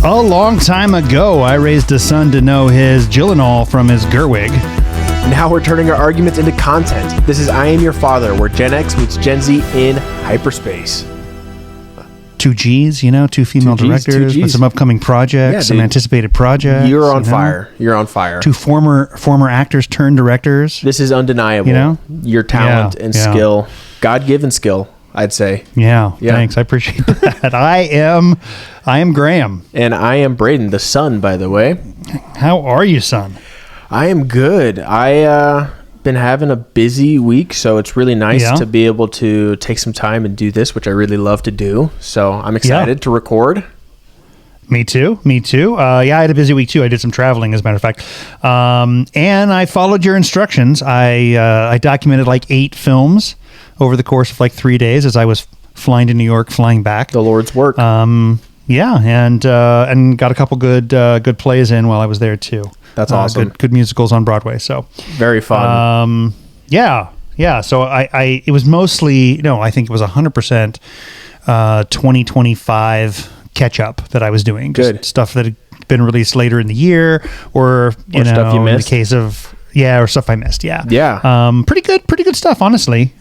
A long time ago, I raised a son to know his Gyllenhaal from his Gerwig. Now we're turning our arguments into content. This is I Am Your Father, where Gen X meets Gen Z in hyperspace. Two G's, two female directors, with some upcoming projects, some anticipated projects. You're on fire. You're on fire. Two former actors turned directors. This is undeniable. Your talent and skill, God-given skill, I'd say. Yeah, thanks. I appreciate that. I am Graham. And I am Braden, the son, by the way. How are you, son? I am good. I been having a busy week, so it's really nice to be able to take some time and do this, which I really love to do. So I'm excited to record. Me too. I had a busy week too. I did some traveling, as a matter of fact. And I followed your instructions. I documented like 8 films over the course of like 3 days as I was flying to New York, flying back. The Lord's work. And got a couple good plays in while I was there too. That's awesome. Good musicals on Broadway. So very fun. Yeah. So it was mostly, I think it was 100% 2025 catch up that I was doing. Good. Just stuff that had been released later in the year, or stuff you missed. In the case of or stuff I missed. Yeah. Pretty good stuff, honestly.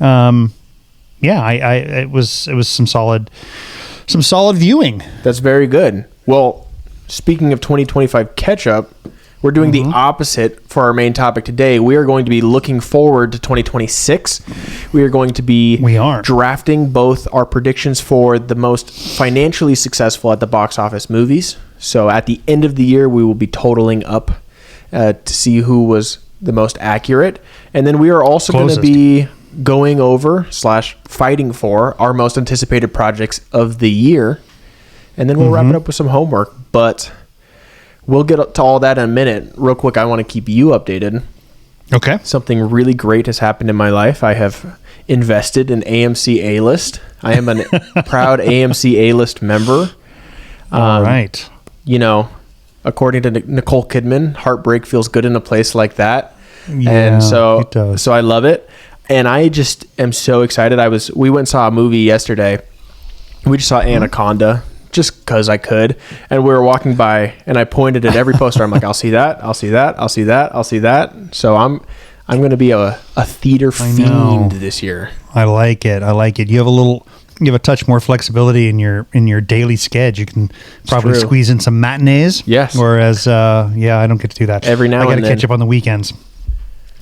It was some solid viewing. That's very good. Well, speaking of 2025 catch up, we're doing the opposite for our main topic today. We are going to be looking forward to 2026. We are going to be drafting both our predictions for the most financially successful at the box office movies. So at the end of the year, we will be totaling up to see who was the most accurate. And then we are also going to be going over / fighting for our most anticipated projects of the year. And then we'll wrap it up with some homework. But we'll get to all that in a minute. Real quick, I want to keep you updated. Okay. Something really great has happened in my life. I have invested in AMC A-List. I am a proud AMC A-List member. All right. According to Nicole Kidman, heartbreak feels good in a place like that. Yeah, and it does. So I love it. And I just am so excited. We went and saw a movie yesterday. We just saw Anaconda. Just because I could, and we were walking by, and I pointed at every poster. I'm like, I'll see that, I'll see that, I'll see that, I'll see that. So I'm going to be a theater fiend this year. I like it. You have a touch more flexibility in your daily schedule. You can probably squeeze in some matinees. Yes. Whereas, I don't get to do that every now and then. I got to catch up on the weekends.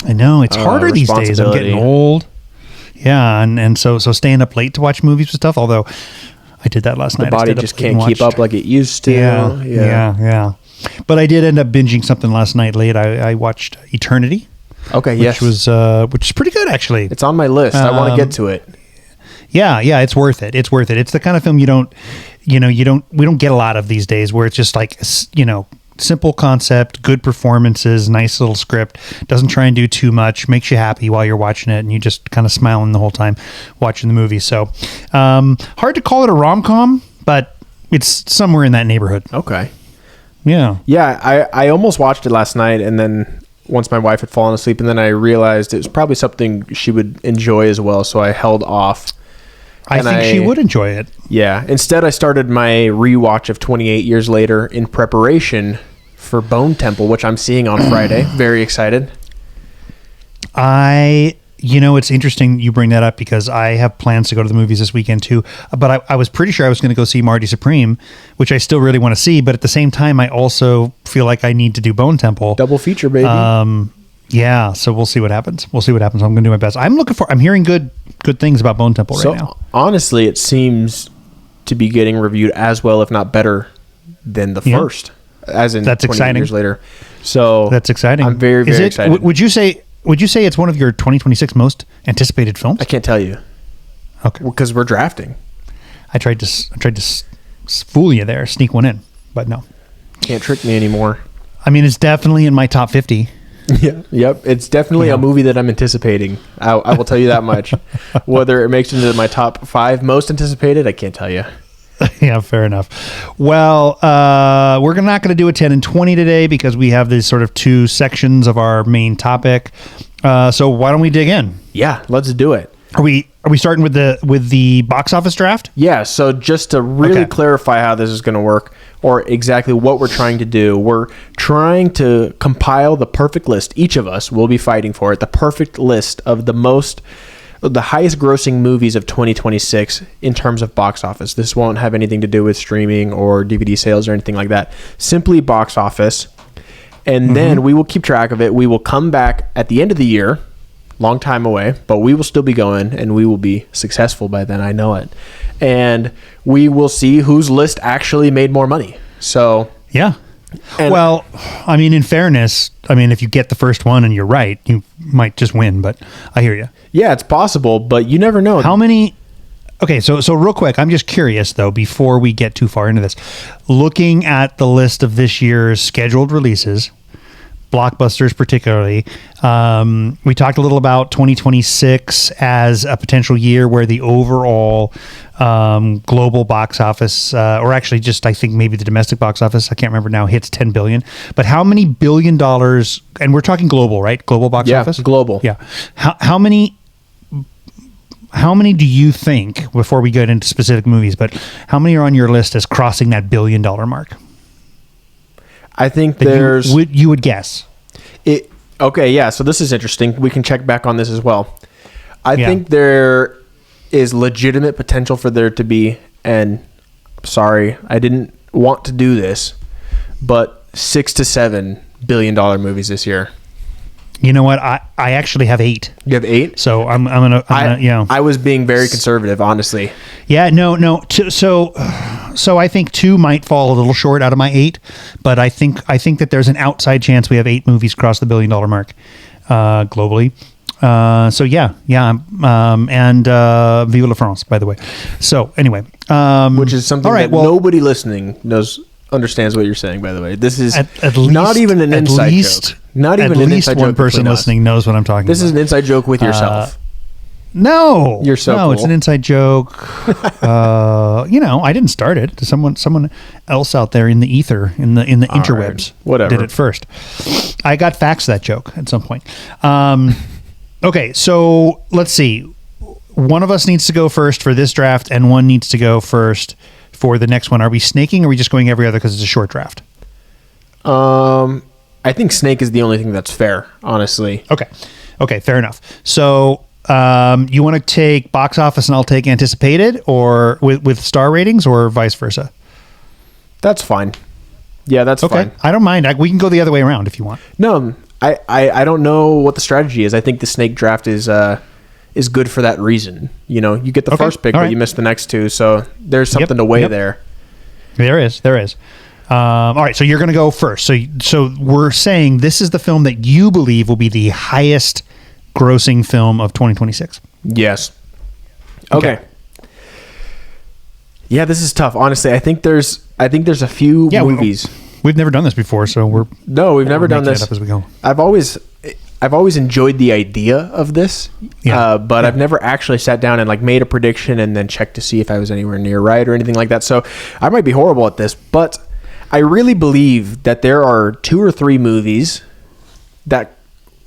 I know it's harder these days. I'm getting old. Yeah, and so staying up late to watch movies and stuff. Although I did that last night. The body just can't keep up like it used to. Yeah. But I did end up binging something last night late. I watched Eternity. Okay, which is pretty good, actually. It's on my list. I want to get to it. Yeah, it's worth it. It's the kind of film we don't get a lot of these days, where it's just like, simple concept, good performances, nice little script, doesn't try and do too much, makes you happy while you're watching it, and you just kind of smiling the whole time watching the movie. So hard to call it a rom-com, but it's somewhere in that neighborhood. Okay. Yeah, I almost watched it last night, and then once my wife had fallen asleep, and then I realized it was probably something she would enjoy as well, so I held off. I think she would enjoy it. Yeah. Instead, I started my rewatch of 28 Years Later in preparation for Bone Temple, which I'm seeing on Friday. Very excited. It's interesting you bring that up, because I have plans to go to the movies this weekend too. But I was pretty sure I was going to go see Marty Supreme, which I still really want to see. But at the same time, I also feel like I need to do Bone Temple. Double feature, baby. Yeah, so we'll see what happens. I'm going to do my best. I'm hearing good things about Bone Temple right now. Honestly, it seems to be getting reviewed as well, if not better, than the first. As in, that's 28 years later. So that's exciting. I'm very, very excited. Would you say it's one of your 2026 most anticipated films? I can't tell you. Okay, because we're drafting. I tried to fool you there, sneak one in, but no, can't trick me anymore. I mean, it's definitely in my top 50. Yeah. Yep. It's definitely a movie that I'm anticipating. I will tell you that much. Whether it makes it into my top 5 most anticipated, I can't tell you. Yeah, fair enough. Well, we're not going to do a 10 and 20 today, because we have these sort of 2 sections of our main topic. So why don't we dig in? Yeah, let's do it. Are we starting with the box office draft? Yeah. So just to really clarify how this is going to work, or exactly what we're trying to do. We're trying to compile the perfect list. Each of us will be fighting for it. The perfect list of the highest grossing movies of 2026 in terms of box office. This won't have anything to do with streaming or DVD sales or anything like that. Simply box office. And then we will keep track of it. We will come back at the end of the year, long time away, but we will still be going and we will be successful by then. I know it. And we will see whose list actually made more money. So, yeah. Well, I mean, in fairness, I mean, if you get the first one and you're right, you might just win, but I hear you. Yeah, it's possible, but you never know. How many? Okay, so real quick, I'm just curious, though, before we get too far into this. Looking at the list of this year's scheduled releases, blockbusters particularly, we talked a little about 2026 as a potential year where the overall global box office, or actually just I think maybe the domestic box office, I can't remember now, hits $10 billion. But how many $1 billion, and we're talking global, right? Global box office? Yeah, global. Yeah. How many do you think, before we get into specific movies, but how many are on your list as crossing that $1 billion mark? I think that you would guess. Okay, yeah, so this is interesting. We can check back on this as well. I think there is legitimate potential for there to be, and sorry, I didn't want to do this, but $6 to $7 billion movies this year. You know what? I actually have 8. You have 8? So I'm gonna I was being very conservative, honestly. Yeah, no. So I think 2 might fall a little short out of my 8, but I think that there's an outside chance we have 8 movies cross the $1 billion mark globally. So yeah, and Vive la France, by the way. So anyway, which is something that nobody listening understands what you're saying, by the way. This is at least, not even an inside joke. Not even an inside joke. One person listening knows what I'm talking about. This is an inside joke with yourself. No, you're so no, cool. It's an inside joke. I didn't start it. Someone else out there in the ether, in the interwebs, whatever, did it first. I got faxed that joke at some point. Okay, so let's see. One of us needs to go first for this draft, and one needs to go first for the next one. Are we snaking, or are we just going every other because it's a short draft? I think snake is the only thing that's fair, honestly. Okay, fair enough. So you want to take box office and I'll take anticipated, or with star ratings, or vice versa? That's fine. Yeah, that's fine. I don't mind. We can go the other way around if you want. No, I don't know what the strategy is. I think the snake draft is good for that reason. You get the first pick, but you miss the next 2. So there's something to weigh there. There is. All right, so you're going to go first. So we're saying this is the film that you believe will be the highest grossing film of 2026. Yes. Okay. Yeah, this is tough. Honestly, I think there's a few movies. We've never done this before, so we've never done this. Up as we go. I've always enjoyed the idea of this, but I've never actually sat down and made a prediction and then checked to see if I was anywhere near right or anything like that. So I might be horrible at this, but I really believe that there are 2 or 3 movies that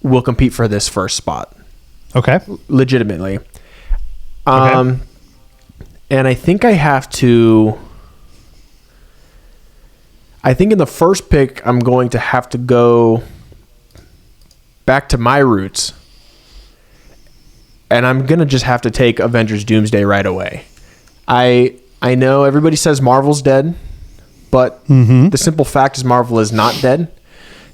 will compete for this first spot. Okay. Legitimately. And I think I have to... I think in the first pick, I'm going to have to go back to my roots. And I'm going to just have to take Avengers Doomsday right away. I know everybody says Marvel's dead, but the simple fact is Marvel is not dead.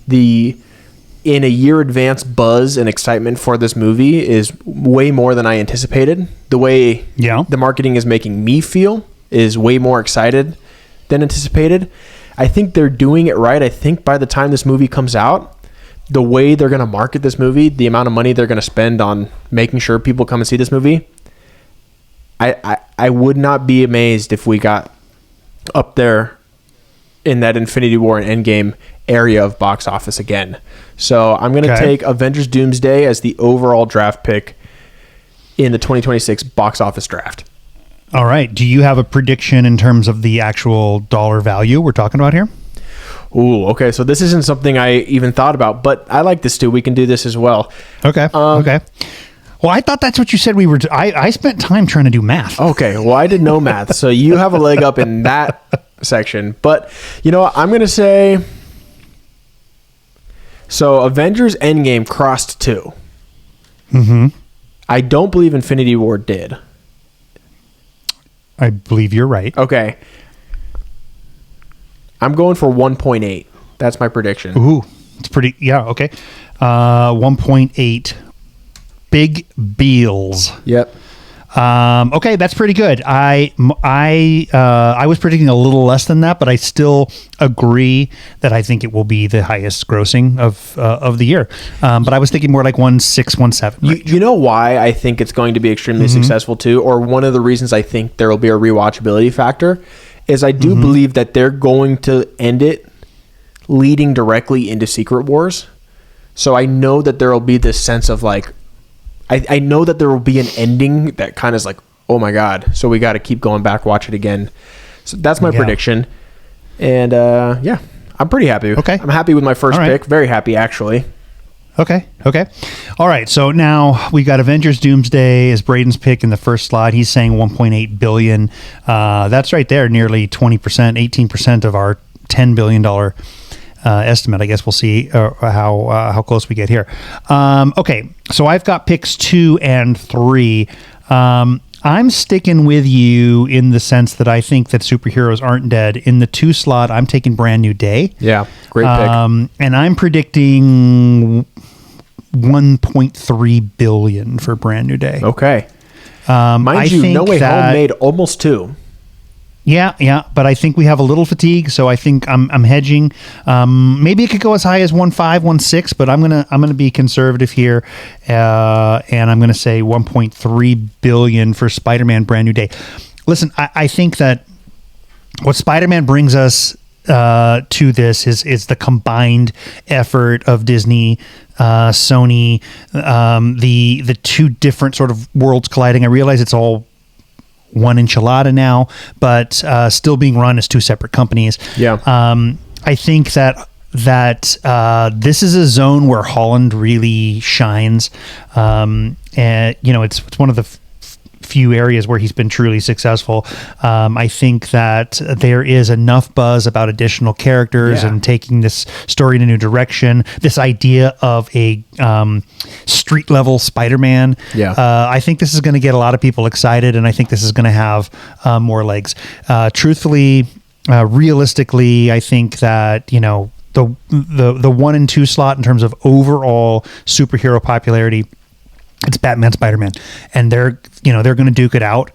In a year advance buzz and excitement for this movie is way more than I anticipated. The way the marketing is making me feel is way more excited than anticipated. I think they're doing it right. I think by the time this movie comes out, the way they're going to market this movie, the amount of money they're going to spend on making sure people come and see this movie, I would not be amazed if we got up there in that Infinity War and Endgame area of box office again. So I'm going to take Avengers Doomsday as the overall draft pick in the 2026 box office draft. All right. Do you have a prediction in terms of the actual dollar value we're talking about here? Ooh, okay. So this isn't something I even thought about, but I like this too. We can do this as well. Okay. Okay. Well, I thought that's what you said we were... I spent time trying to do math. Okay. Well, I did no math. So you have a leg up in that section. But you know what? I'm going to say, so Avengers Endgame crossed 2. Mm-hmm. I don't believe Infinity War did. I believe you're right. Okay. I'm going for 1.8. That's my prediction. Ooh, it's pretty. Yeah. Okay. 1.8. Big Beals. Yep. Okay, that's pretty good. I was predicting a little less than that, but I still agree that I think it will be the highest grossing of the year. But I was thinking more like 1.6, 1.7. You know why I think it's going to be extremely successful too, or one of the reasons I think there will be a rewatchability factor, is I do believe that they're going to end it leading directly into Secret Wars. So I know that there will be this sense of like, I know that there will be an ending that kind of is like, oh my God, so we got to keep going back, watch it again. So that's my prediction. And yeah, I'm pretty happy. Okay. I'm happy with my first pick. Very happy, actually. Okay. All right. So now we got Avengers Doomsday as Braden's pick in the first slot. He's saying 1.8 billion. That's right there, nearly 20%, 18% of our $10 billion estimate. I guess we'll see how close we get here. Okay, so I've got picks 2 and 3. I'm sticking with you in the sense that I think that superheroes aren't dead. In the 2 slot, I'm taking Brand New Day. Yeah, great pick. And I'm predicting 1.3 billion for Brand New Day. Okay. Mind you, No Way Home made almost 2. Yeah, but I think we have a little fatigue, so I think I'm hedging. Maybe it could go as high as 1.5, 1.6, but I'm gonna be conservative here, and I'm gonna say 1.3 billion for Spider-Man: Brand New Day. Listen, I think that what Spider-Man brings us to this is the combined effort of Disney, Sony, the two different sort of worlds colliding. I realize it's all one enchilada now, but still being run as 2 separate companies. Yeah. I think that this is a zone where Holland really shines. And it's one of the few areas where he's been truly successful. I think that there is enough buzz about additional characters and taking this story in a new direction. This idea of a street level Spider-Man. I think this is going to get a lot of people excited, and I think this is going to have more legs. Truthfully, realistically, I think that the 1 and 2 slot in terms of overall superhero popularity, it's Batman, Spider-Man, and they're going to duke it out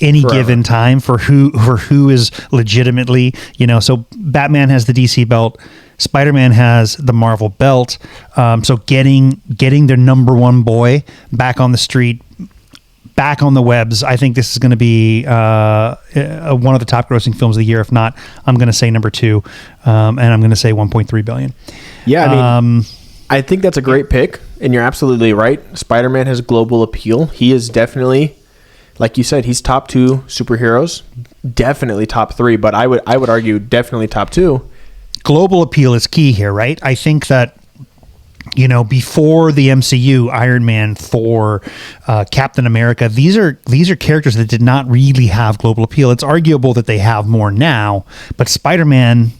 any given time for who is legitimately, so Batman has the DC belt, Spider-Man has the Marvel belt. So getting their number 1 boy back on the street, back on the webs, I think this is going to be one of the top grossing films of the year. If not, I'm going to say number 2, and I'm going to say 1.3 billion. Yeah, I mean, I think that's a great pick, and you're absolutely right. Spider-Man has global appeal. He is definitely, like you said, he's top 2 superheroes, definitely top 3, but I would argue definitely top 2. Global appeal is key here, right? I think that before the MCU, Iron Man, Thor, Captain America, these are characters that did not really have global appeal. It's arguable that they have more now, but Spider-Man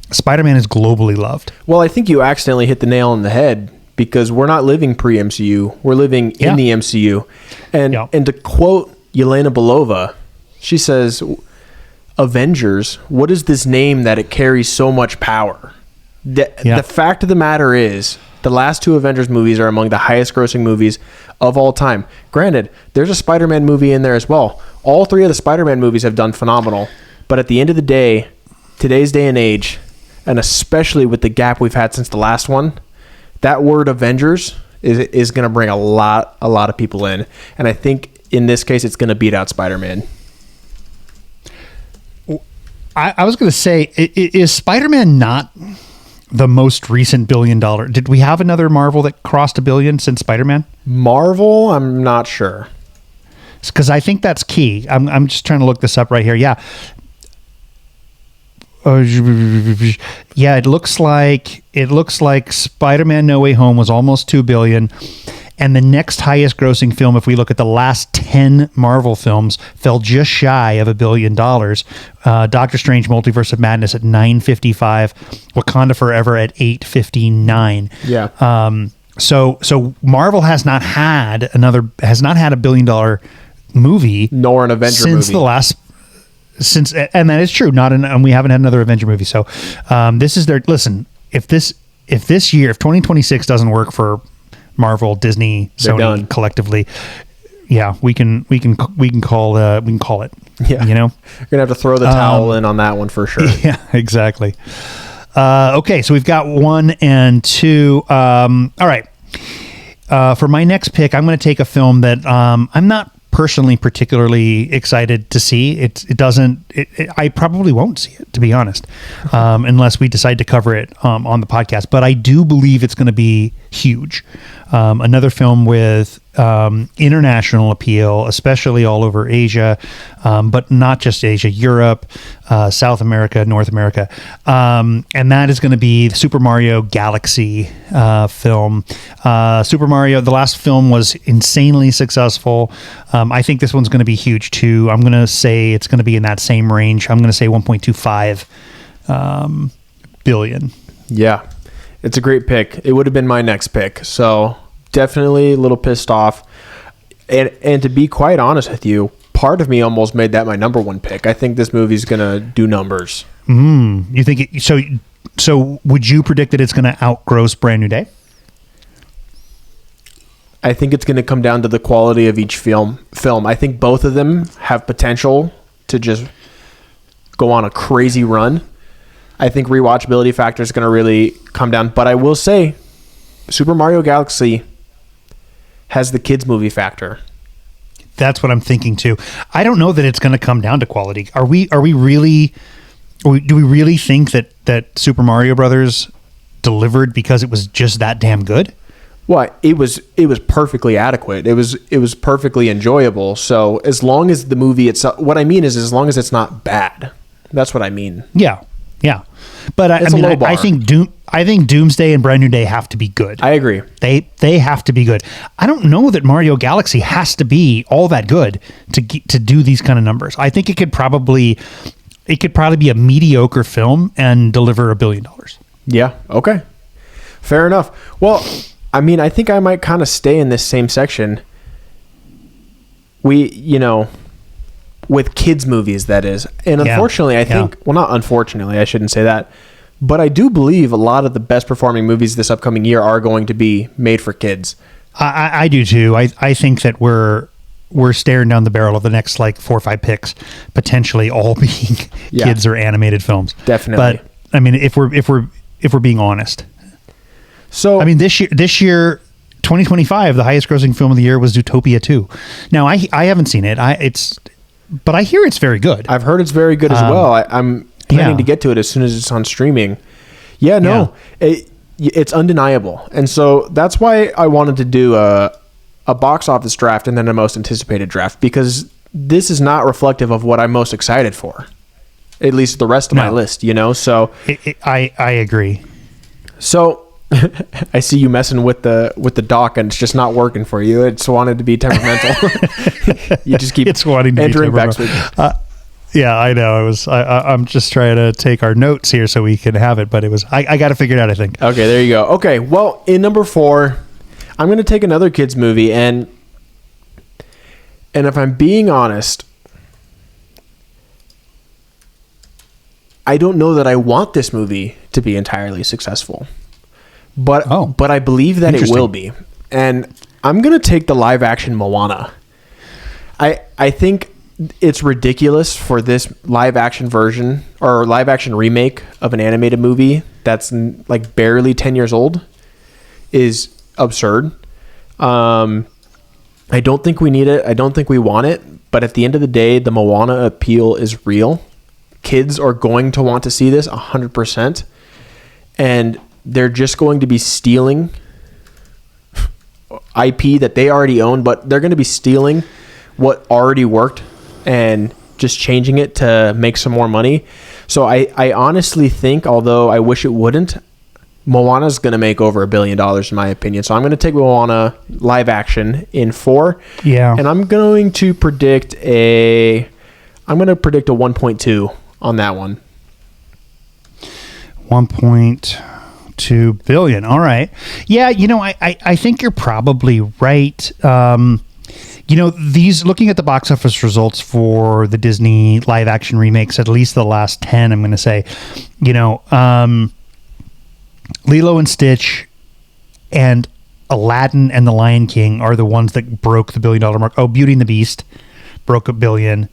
is globally loved. Well, I think you accidentally hit the nail on the head, because we're not living pre-MCU. We're living in the MCU. And to quote Yelena Belova, she says, Avengers, what is this name that it carries so much power? The fact of the matter is, the last 2 Avengers movies are among the highest grossing movies of all time. Granted, there's a Spider-Man movie in there as well. All 3 of the Spider-Man movies have done phenomenal. But at the end of the day, today's day and age, and especially with the gap we've had since the last one, that word Avengers is going to bring a lot of people in. And I think in this case, it's going to beat out Spider-Man. I was going to say, is Spider-Man not the most recent $1 billion? Did we have another Marvel that crossed $1 billion since Spider-Man? Marvel? I'm not sure. Because I think that's key. I'm just trying to look this up right here. Yeah. Yeah, it looks like Spider-Man: No Way Home was almost $2 billion, And the next highest grossing film, if we look at the last 10 Marvel films, fell just shy of $1 billion. Doctor Strange Multiverse of Madness at 955, Wakanda Forever at 859. Yeah. So Marvel has not had a $1 billion movie, nor an Avenger since movie. And that is true. And we haven't had another Avenger movie. So this is their listen. If 2026 doesn't work for Marvel, Disney, They're Sony done. collectively, yeah, we can call it. Yeah, you know, you're gonna have to throw the towel in on that one for sure. Yeah, exactly. Okay, so we've got 1 and 2. All right. For my next pick, I'm going to take a film that I'm not personally particularly excited to see. I probably won't see it, to be honest, unless we decide to cover it on the podcast. But I do believe it's going to be huge. Another film with international appeal, especially all over Asia, but not just Asia, Europe, South America, North America. And that is going to be the Super Mario Galaxy film. Super Mario, the last film was insanely successful. I think this one's going to be huge too. I'm going to say it's going to be in that same range. I'm going to say 1.25 billion. Yeah, it's a great pick. It would have been my next pick. So definitely a little pissed off. And to be quite honest with you, part of me almost made that my number one pick. I think this movie's going to do numbers. You think it, so would you predict that it's going to outgross Brand New Day? I think it's going to come down to the quality of each film. I think both of them have potential to just go on a crazy run. I think rewatchability factor is going to really come down. But I will say, Super Mario Galaxy has the kids movie factor. That's what I'm thinking too. I don't know that it's going to come down to quality. Are we really, or do we really think that Super Mario Brothers delivered because it was just that damn good? Well, it was perfectly adequate. It was perfectly enjoyable. So as long as the movie itself, what I mean is as long as it's not bad. That's what I mean. Yeah. But I think Doomsday and Brand New Day have to be good. I agree. They have to be good. I don't know that Mario Galaxy has to be all that good to do these kind of numbers. I think it could probably be a mediocre film and deliver $1 billion. Yeah. Okay. Fair enough. Well, I mean, I think I might kind of stay in this same section. With kids movies, that is. And unfortunately, I think, well, not unfortunately, I shouldn't say that, but I do believe a lot of the best performing movies this upcoming year are going to be made for kids. I do too. I think that we're staring down the barrel of the next like 4 or 5 picks, potentially all being kids or animated films. Definitely. But I mean, if we're being honest. So I mean, this year 2025, the highest grossing film of the year was Zootopia 2. Now I haven't seen it. But I hear it's very good. I've heard it's very good as well. I'm planning to get to it as soon as it's on streaming. Yeah, no, it's undeniable. And so that's why I wanted to do a box office draft and then a most anticipated draft, because this is not reflective of what I'm most excited for, at least the rest of my list, so I agree. So I see you messing with the dock and it's just not working for you. It's wanted to be temperamental. You just keep entering backswing. Yeah, I know. I'm just trying to take our notes here so we can have it, but I got to figure it out, I think. Okay, there you go. Okay, well, in number 4, I'm going to take another kids movie, and if I'm being honest, I don't know that I want this movie to be entirely successful. But I believe that it will be. And I'm going to take the live action Moana. I think it's ridiculous for this live action version or live action remake of an animated movie that's like barely 10 years old is absurd. I don't think we need it. I don't think we want it. But at the end of the day, the Moana appeal is real. Kids are going to want to see this 100%. And they're just going to be stealing IP that they already own, but they're going to be stealing what already worked and just changing it to make some more money. So I honestly think, although I wish it wouldn't, Moana's going to make over $1 billion in my opinion. So I'm going to take Moana live action in 4. Yeah. And I'm going to predict a 1.2 on that one. 1.2 billion. All right. Yeah, I think you're probably right. Looking at the box office results for the Disney live action remakes, at least the last 10, I'm going to say, Lilo and Stitch and Aladdin and the Lion King are the ones that broke the $1 billion mark. Oh, Beauty and the Beast broke $1 billion.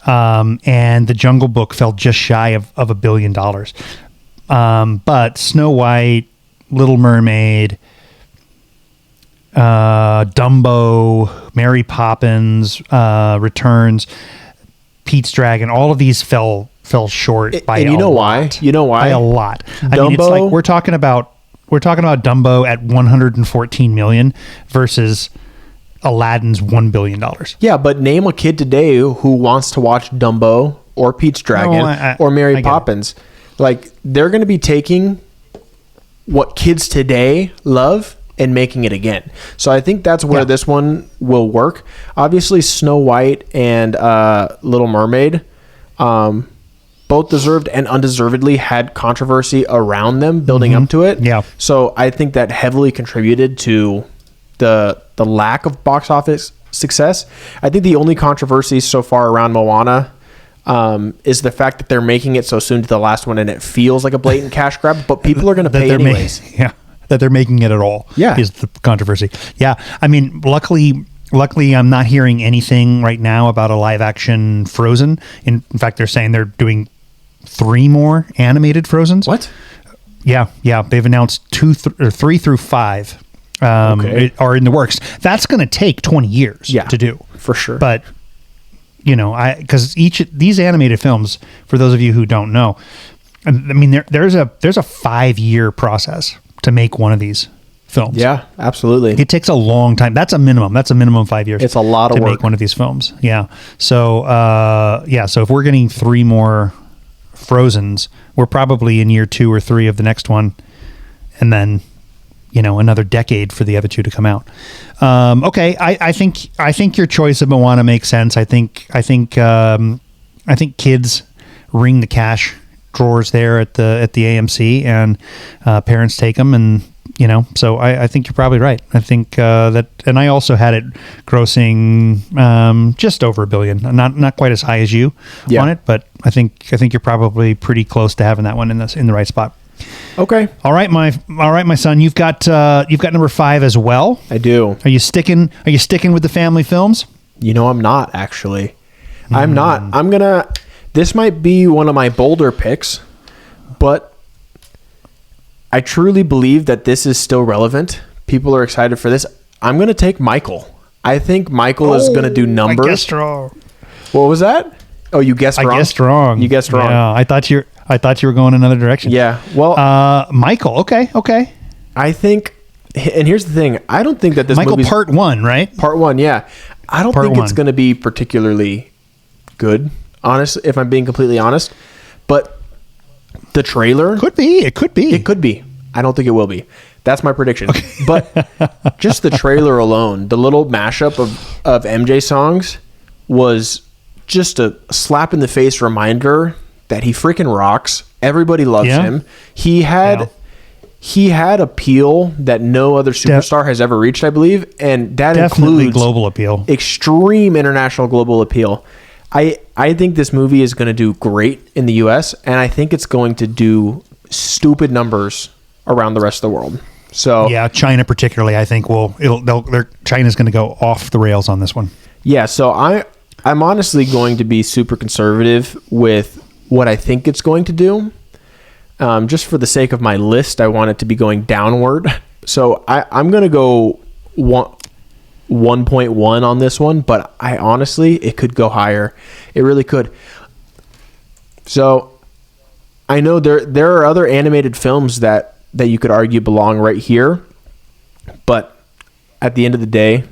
And The Jungle Book fell just shy of $1 billion. But Snow White, Little Mermaid, Dumbo, Mary Poppins, Returns, Pete's Dragon, all of these fell short by and a lot. Why? You know why? By a lot. Dumbo, I mean, it's like we're talking about Dumbo at $114 million versus Aladdin's $1 billion. Yeah, but name a kid today who wants to watch Dumbo or Pete's Dragon or Mary Poppins. Like, they're going to be taking what kids today love and making it again. So I think that's where this one will work. Obviously, Snow White and Little Mermaid, both deserved and undeservedly had controversy around them building up to it. Yeah. So I think that heavily contributed to the lack of box office success. I think the only controversy so far around Moana is the fact that they're making it so soon to the last one and it feels like a blatant cash grab, but people are going to pay anyways. That they're making it at all is the controversy. Yeah. I mean, luckily I'm not hearing anything right now about a live action Frozen. In fact, they're saying they're doing 3 more animated Frozens. What? Yeah. They've announced 3 through 5 are in the works. That's going to take 20 years to do. For sure. But, because these animated films, for those of you who don't know, I mean, there's a 5-year process to make one of these films. Yeah, absolutely. It takes a long time. That's a minimum 5 years. It's a lot of work to make one of these films. Yeah. So, so if we're getting 3 more Frozens, we're probably in year 2 or 3 of the next one. And then, another decade for the other 2 to come out. Okay. I think your choice of Moana makes sense. I think kids ring the cash drawers there at the AMC, and parents take them, and so I think you're probably right. I think that, and I also had it grossing just over $1 billion, not quite as high as you on it, but I think you're probably pretty close to having that one in the right spot. Okay. All right, my son. You've got number 5 as well. I do. Are you sticking with the family films? I'm not actually. I'm not. This might be one of my bolder picks, but I truly believe that this is still relevant. People are excited for this. I'm going to take Michael. I think Michael is going to do numbers. I guessed wrong. What was that? Oh, you guessed wrong? I guessed wrong. You guessed wrong. Yeah, I thought you were going another direction. Yeah. Well, Michael. Okay. I think, and here's the thing. I don't think that this Michael movie's... Part 1, right? Part 1, yeah. I don't think it's going to be particularly good, honestly, if I'm being completely honest. But the trailer... Could be. It could be. It could be. I don't think it will be. That's my prediction. Okay. But just the trailer alone, the little mashup of MJ songs was just a slap in the face reminder that he freaking rocks. Everybody loves him. He had appeal that no other superstar has ever reached, I believe, and that definitely includes global appeal, extreme international global appeal. I think this movie is going to do great in the US, and I think it's going to do stupid numbers around the rest of the world. So yeah, China particularly, I think China's going to go off the rails on this one. Yeah, so I'm honestly going to be super conservative with what I think it's going to do. Just for the sake of my list, I want it to be going downward. So I'm going to go 1.1 on this one, but I honestly, it could go higher. It really could. So I know there are other animated films that you could argue belong right here, but at the end of the day,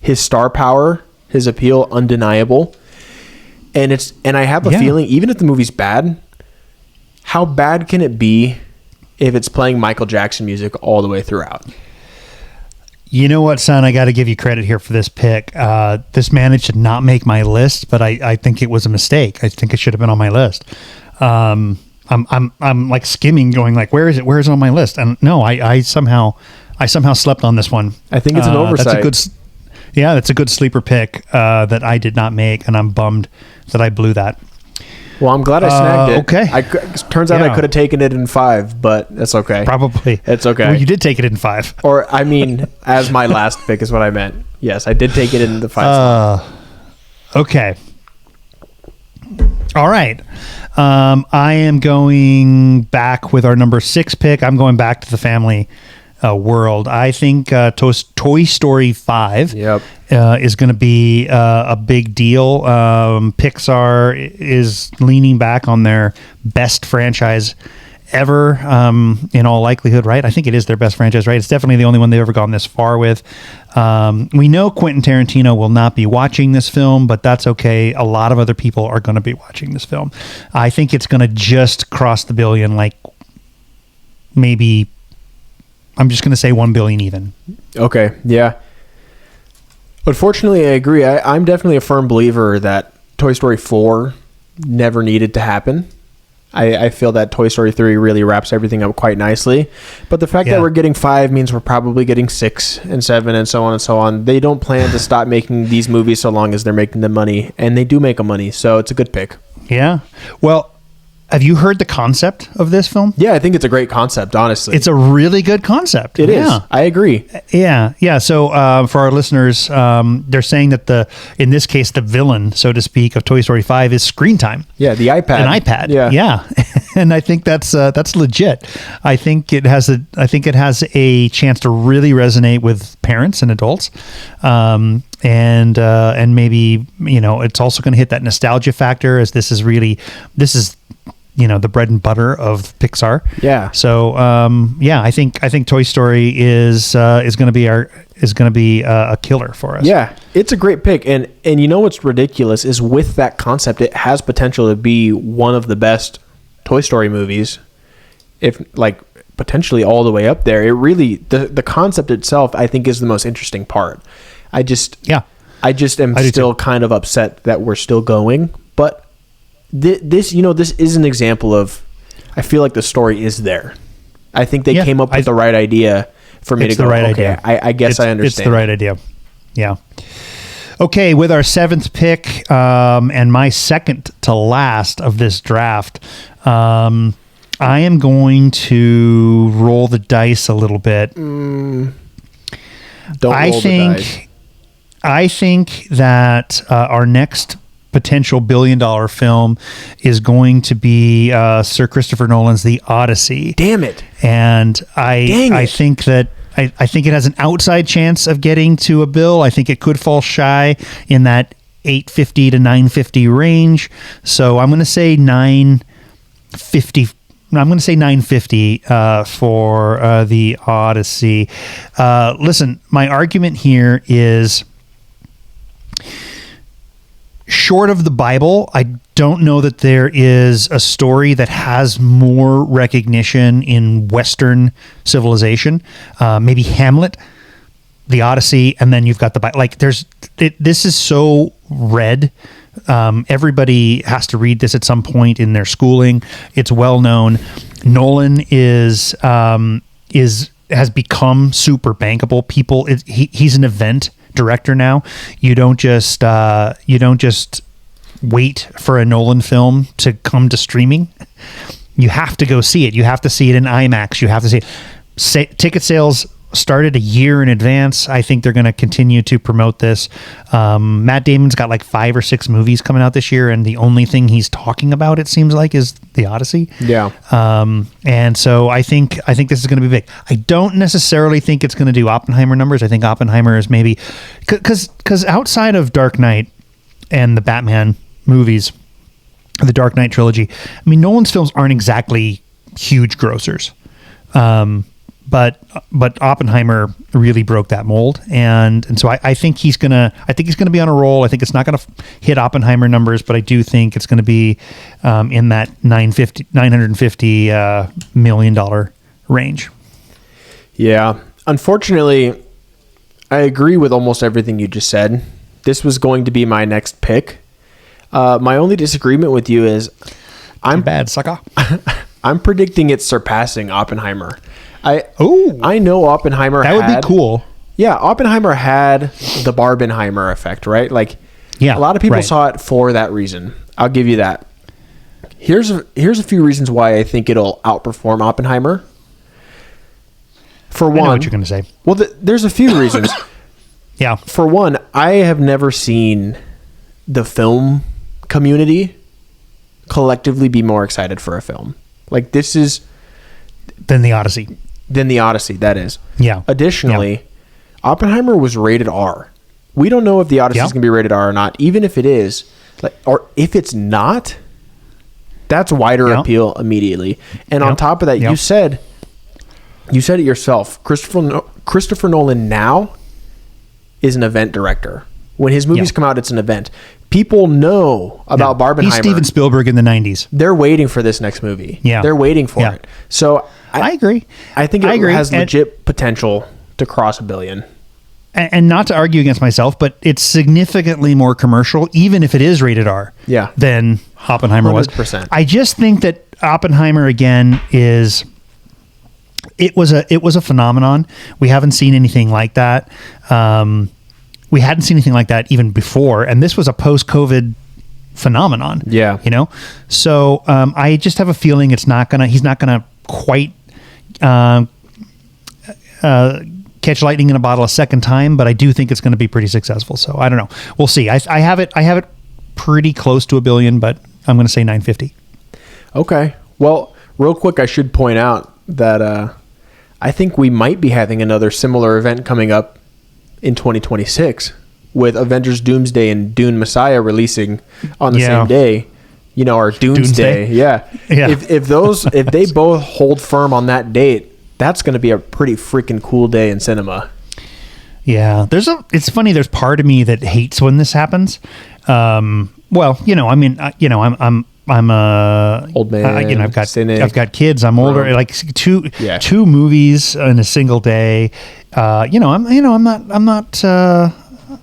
his star power, his appeal, undeniable. And I have a feeling, even if the movie's bad, how bad can it be if it's playing Michael Jackson music all the way throughout. You know what, son? I got to give you credit here for this pick. This managed to not make my list, but I think it was a mistake. I think it should have been on my list. I'm like skimming, going like, where is it? Where is it on my list? And no, I somehow slept on this one. I think it's an oversight. That's a good sleeper pick that I did not make, and I'm bummed that I blew that. Well, I'm glad I snagged it. Okay. Turns out I could have taken it in 5, but that's okay. Probably. It's okay. Well, you did take it in 5. Or, I mean, as my last pick is what I meant. Yes, I did take it in the 5. Okay. All right. I am going back with our number 6 pick. I'm going back to the family world. I think Toy Story 5 is going to be a big deal. Pixar is leaning back on their best franchise ever, in all likelihood, right? I think it is their best franchise, right? It's definitely the only one they've ever gone this far with. We know Quentin Tarantino will not be watching this film, but that's okay. A lot of other people are going to be watching this film. I think it's going to just cross the billion, like maybe, I'm just going to say 1 billion even. Okay, yeah. Unfortunately, I agree. I'm definitely a firm believer that Toy Story 4 never needed to happen. I feel that Toy Story 3 really wraps everything up quite nicely. But the fact that we're getting 5 means we're probably getting 6 and 7 and so on and so on. They don't plan to stop making these movies so long as they're making the money. And they do make a money, so it's a good pick. Yeah. Well, have you heard the concept of this film? Yeah, I think it's a great concept, honestly. It's a really good concept. It is. I agree. Yeah. So for our listeners, they're saying that in this case, the villain, so to speak, of Toy Story 5 is screen time. Yeah, the iPad. An iPad. Yeah. And I think that's legit. I think it has a chance to really resonate with parents and adults. And maybe, it's also going to hit that nostalgia factor, as this is the bread and butter of Pixar. Yeah. So I think Toy Story is going to be a killer for us. Yeah, it's a great pick, and you know what's ridiculous is with that concept, it has potential to be one of the best Toy Story movies, if like potentially all the way up there. It really the concept itself, I think, is the most interesting part. I just am still kind of upset that we're still going, but. This is an example of, I feel like the story is there. I think they came up with the right idea for me to go, idea. I guess I understand. It's the right idea. Yeah. Okay, with our 7th pick, and my second to last of this draft, I am going to roll the dice a little bit. Don't roll the dice. I think that our next potential billion-dollar film is going to be Sir Christopher Nolan's The Odyssey. Damn it! And I think that I think it has an outside chance of getting to $1 billion. I think it could fall shy in that 850 to 950 range. So I'm going to say 950. I'm going to say 950 for The Odyssey. Listen, my argument here is, short of the Bible, I don't know that there is a story that has more recognition in Western civilization. Maybe Hamlet, The Odyssey, and then you've got the Bible. Like, this is so read. Everybody has to read this at some point in their schooling. It's well known. Nolan has become super bankable. He's an event director now. You don't just wait for a Nolan film to come to streaming. You have to go see it. You have to see it in IMAX. You have to see it. Ticket sales started a year in advance. I think they're going to continue to promote this. Matt Damon's got like 5 or 6 movies coming out this year, and the only thing he's talking about, it seems like, is The Odyssey. Yeah. And so I think this is going to be big. I don't necessarily think it's going to do Oppenheimer numbers. I think Oppenheimer is maybe because outside of Dark Knight and the Batman movies, the Dark Knight trilogy, I mean, Nolan's films aren't exactly huge grossers. But Oppenheimer really broke that mold, and so I think he's gonna be on a roll. I think it's not gonna hit Oppenheimer numbers, but I do think it's gonna be in that $950 million range. Yeah. Unfortunately, I agree with almost everything you just said. This was going to be my next pick. My only disagreement with you is I'm bad, sucker. I'm predicting it's surpassing Oppenheimer. I know Oppenheimer that would be cool. Yeah, Oppenheimer had the Barbenheimer effect, right? Like, yeah, a lot of people saw it for that reason. I'll give you that. Here's a few reasons why I think it'll outperform Oppenheimer. For one, I know what you're going to say. Well, there's a few reasons. Yeah. For one, I have never seen the film community collectively be more excited for a film. Like, this is... Than the Odyssey. That is. Yeah. Additionally, Oppenheimer was rated R. We don't know if the Odyssey is going to be rated R or not. Even if it is, or if it's not, that's wider appeal immediately. And on top of that, you said it yourself. Christopher Nolan now is an event director. When his movies come out, it's an event. People know about Barbenheimer. He's Steven Spielberg in the 90s. They're waiting for this next movie. Yeah. They're waiting for it. So I agree. I think it has legit potential to cross $1 billion. And not to argue against myself, but it's significantly more commercial, even if it is rated R, than Oppenheimer 100%. was. I just think that Oppenheimer, again, it was a phenomenon. We haven't seen anything like that. We hadn't seen anything like that even before, and this was a post-COVID phenomenon. Yeah, So I just have a feeling he's not gonna quite catch lightning in a bottle a second time, but I do think it's going to be pretty successful. So I don't know. We'll see. I have it pretty close to $1 billion, but I'm going to say 950. Okay. Well, real quick, I should point out that I think we might be having another similar event coming up in 2026 with Avengers Doomsday and Dune Messiah releasing on the same day. Our Doomsday. Yeah. If they both hold firm on that date, that's going to be a pretty freaking cool day in cinema. Yeah, it's funny. There's part of me that hates when this happens. I'm old man. I've got kids. I'm older. Like two movies in a single day. I'm not.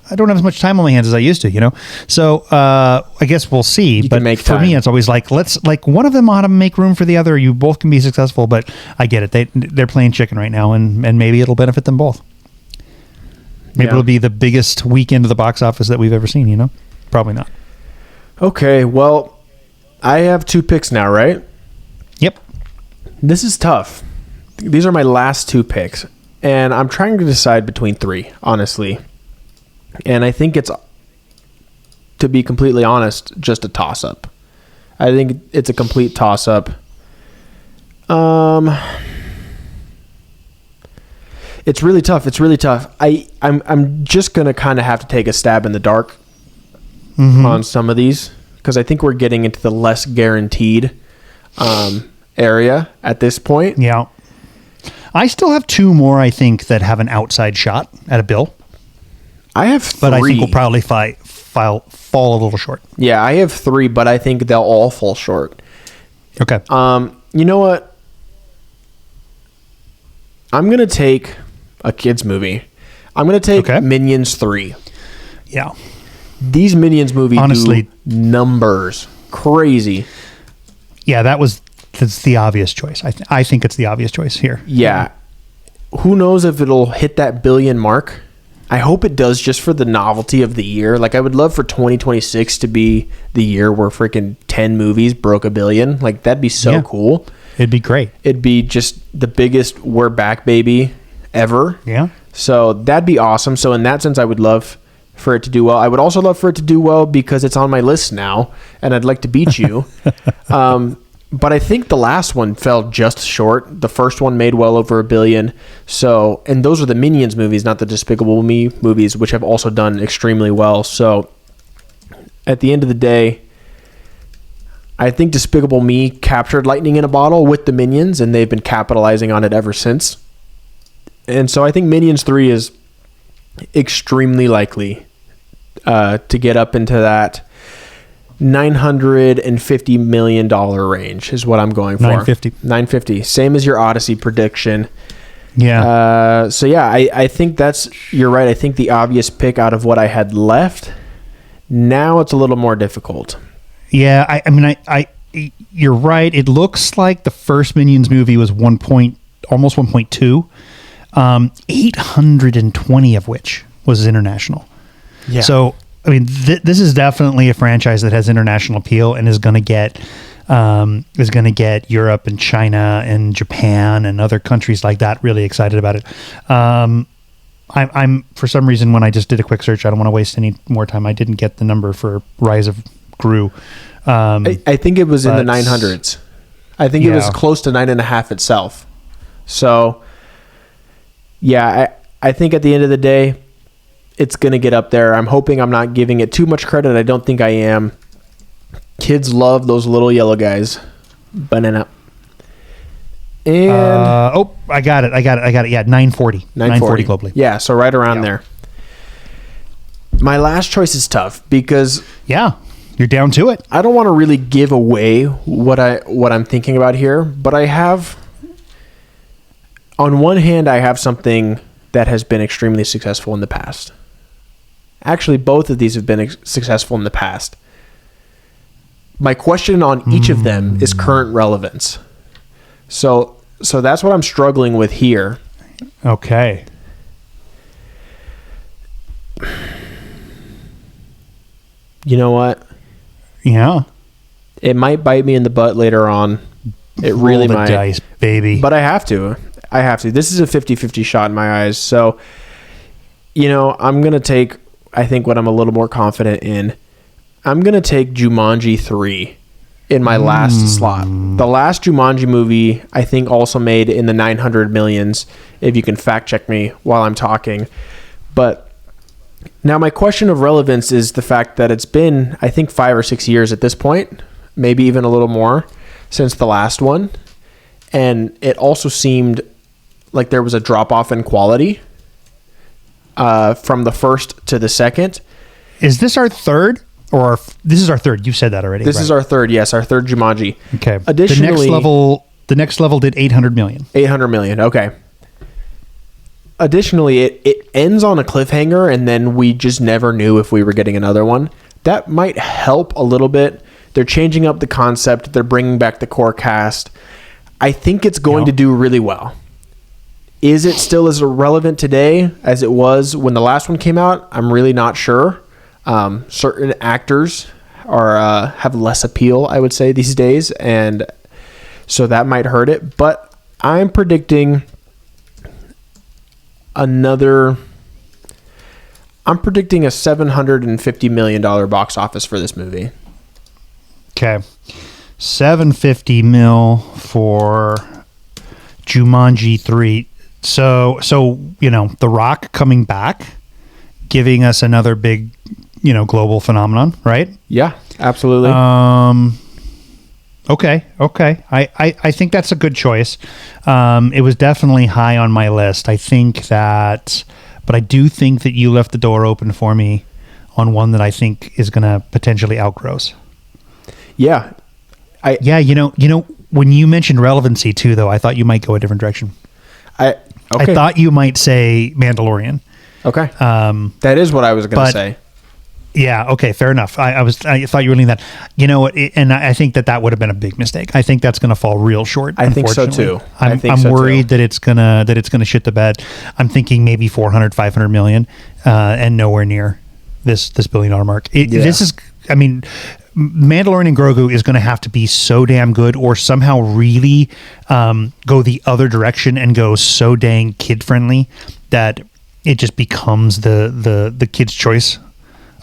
I don't have as much time on my hands as I used to. So I guess we'll see. But for me, it's always like one of them ought to make room for the other. You both can be successful. But I get it. They're playing chicken right now, and maybe it'll benefit them both. Maybe it'll be the biggest weekend of the box office that we've ever seen. Probably not. Okay, well, I have 2 picks now, right? Yep. This is tough. These are my last 2 picks, and I'm trying to decide between 3, honestly. And I think it's, to be completely honest, just a toss-up. I think it's a complete toss-up. It's really tough. I'm just going to kind of have to take a stab in the dark on some of these, because I think we're getting into the less guaranteed area at this point. Yeah. I still have 2 more, I think, that have an outside shot at a bill. I have 3. But I think we'll probably fall a little short. Yeah, I have 3, but I think they'll all fall short. Okay. You know what? I'm going to take a kid's movie. I'm going to take Minions 3. Yeah. These Minions movies do numbers. Crazy. Yeah, that's the obvious choice. I think it's the obvious choice here. Yeah. Who knows if it'll hit that $1 billion mark? I hope it does, just for the novelty of the year. Like, I would love for 2026 to be the year where freaking 10 movies broke $1 billion. Like, that'd be so cool. It'd be great. It'd be just the biggest "we're back, baby" ever. Yeah. So that'd be awesome. So in that sense, I would love for it to do well. I would also love for it to do well because it's on my list now, and I'd like to beat you. But I think the last one fell just short. The first one made well over $1 billion. So, and those are the Minions movies, not the Despicable Me movies, which have also done extremely well. So at the end of the day, I think Despicable Me captured lightning in a bottle with the Minions, and they've been capitalizing on it ever since. And so I think Minions 3 is extremely likely to get up into that $950 million range is what I'm going for. 950. Same as your Odyssey prediction. Yeah. I think you're right. I think the obvious pick out of what I had left, now it's a little more difficult. Yeah. I mean, you're right. It looks like the first Minions movie was almost 1.2, 820 of which was international. Yeah. So, I mean, this is definitely a franchise that has international appeal and is going to get Europe and China and Japan and other countries like that really excited about it. I'm for some reason, when I just did a quick search, I don't want to waste any more time. I didn't get the number for Rise of Gru. I think it was in the 900s. I think it was close to 9.5 itself. So, yeah, I think at the end of the day, it's going to get up there. I'm hoping I'm not giving it too much credit. I don't think I am. Kids love those little yellow guys. Banana. And I got it. Yeah, 940 globally. Yeah, so right around there. My last choice is tough because you're down to it. I don't want to really give away what I'm thinking about here, but I have, on one hand, I have something that has been extremely successful in the past. Actually, both of these have been successful in the past. My question on each of them is current relevance. So that's what I'm struggling with here. Okay. You know what? Yeah. It might bite me in the butt later on. It really might. Roll the dice, baby. But I have to. This is a 50-50 shot in my eyes. So, I'm going to take, I think, what I'm a little more confident in. I'm going to take Jumanji 3 in my last slot. The last Jumanji movie, I think, also made in the 900 millions, if you can fact check me while I'm talking. But now my question of relevance is the fact that it's been, I think, 5 or 6 years at this point, maybe even a little more, since the last one. And it also seemed like there was a drop-off in quality from the first to the second. Is this our third? This is our third. You said that already. This is our third, yes, our third Jumanji. Okay. Additionally, the next level did 800 million. 800 million, okay. Additionally, it ends on a cliffhanger, and then we just never knew if we were getting another one. That might help a little bit. They're changing up the concept. They're bringing back the core cast. I think it's going to do really well. Is it still as relevant today as it was when the last one came out? I'm really not sure. Certain actors have less appeal, I would say, these days, and so that might hurt it. But I'm predicting a $750 million box office for this movie. Okay. 750 mil for Jumanji 3. So The Rock coming back, giving us another big, global phenomenon, right? Yeah, absolutely. Okay. I think that's a good choice. It was definitely high on my list. But I do think that you left the door open for me on one that I think is going to potentially outgross. Yeah. When you mentioned relevancy too, though, I thought you might go a different direction. I thought you might say Mandalorian. Okay. That is what I was going to say. Yeah. Okay. Fair enough. I thought you were leaning that. You know what? And I think that would have been a big mistake. I think that's going to fall real short. I think so too. I'm worried that it's gonna shit the bed. I'm thinking maybe 400, 500 million, and nowhere near this $1 billion mark. This is. I mean, Mandalorian and Grogu is going to have to be so damn good, or somehow really go the other direction and go so dang kid friendly that it just becomes the Kids' Choice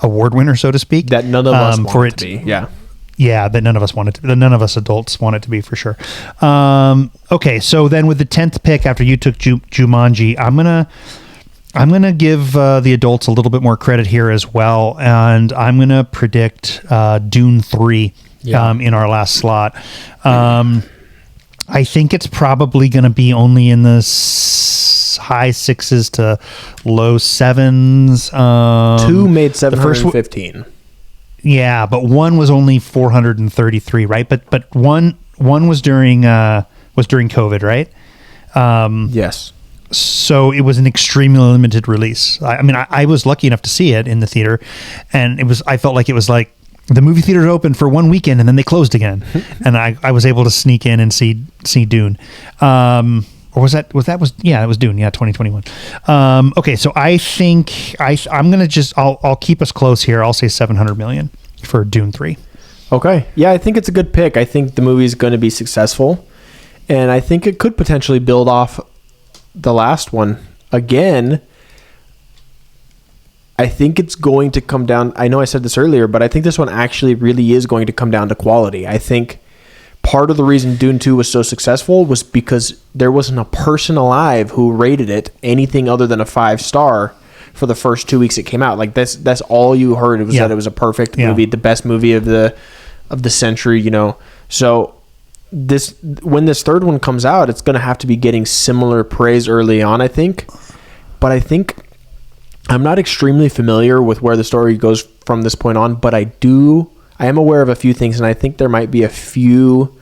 Award winner, so to speak. That none of us want it to be. Yeah, that none of us want it to be. That none of us adults want it to be, for sure. Okay, so then with the 10th pick, after you took Jumanji, I'm gonna give the adults a little bit more credit here as well, and I'm gonna predict Dune 3 in our last slot. I think it's probably gonna be only in the high 6s to low 7s. 2 made 715. Yeah, but one was only 433, right? But one was during COVID, right? Yes. So it was an extremely limited release. I mean, I was lucky enough to see it in the theater, and I felt like it was like the movie theaters opened for one weekend and then they closed again, and I was able to sneak in and see Dune. Or was it was Dune, 2021. Okay, so I think I'm gonna I'll keep us close here. I'll say 700 million for Dune 3. Okay, yeah, I think it's a good pick. I think the movie is going to be successful, and I think it could potentially build off the last one again. I think it's going to come down. I know I said this earlier, but I think this one actually really is going to come down to quality. I think part of the reason Dune 2 was so successful was because there wasn't a person alive who rated it anything other than a 5-star for the first 2 weeks it came out. Like that's all you heard. It was that it was a perfect movie, the best movie of the century, you know. So when this third one comes out, it's going to have to be getting similar praise early on, I think. But I think I'm not extremely familiar with where the story goes from this point on, but I am aware of a few things, and I think there might be a few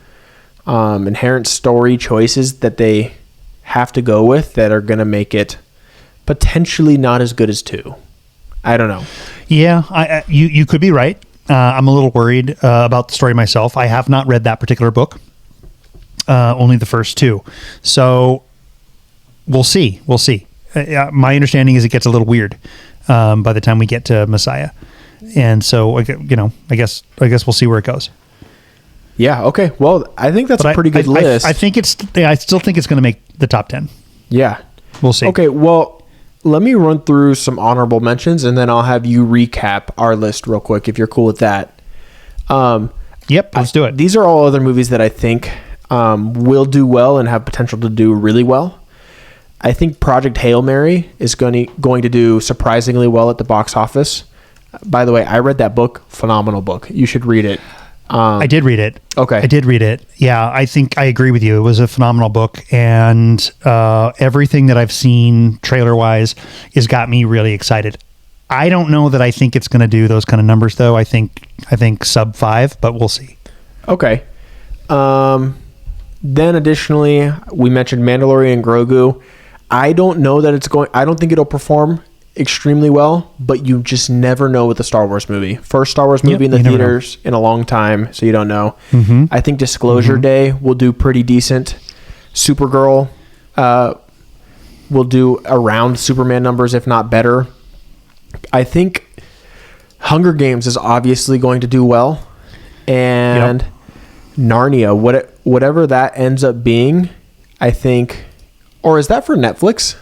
inherent story choices that they have to go with that are going to make it potentially not as good as 2. I don't know. Yeah, you could be right. I'm a little worried about the story myself. I have not read that particular book, only the first 2. So we'll see. My understanding is it gets a little weird by the time we get to Messiah. And so, I guess we'll see where it goes. Yeah. Okay. Well, I think that's a pretty good list. I still think it's going to make the top 10. Yeah. We'll see. Okay. Well, let me run through some honorable mentions, and then I'll have you recap our list real quick if you're cool with that. Yep. Let's do it. These are all other movies that I think will do well and have potential to do really well. I think Project Hail Mary is going to do surprisingly well at the box office. By the way, I read that book. Phenomenal book. You should read it. I did read it. Okay. I did read it. Yeah, I think I agree with you. It was a phenomenal book, and everything that I've seen trailer-wise has got me really excited. I don't know that I think it's going to do those kind of numbers, though. I think sub 5, but we'll see. Okay. Then additionally, we mentioned Mandalorian and Grogu. I don't know that I don't think it'll perform extremely well, but you just never know with the Star Wars movie. First Star Wars movie in the theaters in a long time, so you don't know. Mm-hmm. I think Disclosure Day will do pretty decent. Supergirl will do around Superman numbers, if not better. I think Hunger Games is obviously going to do well, and Narnia, whatever that ends up being, I think. Or is that for Netflix?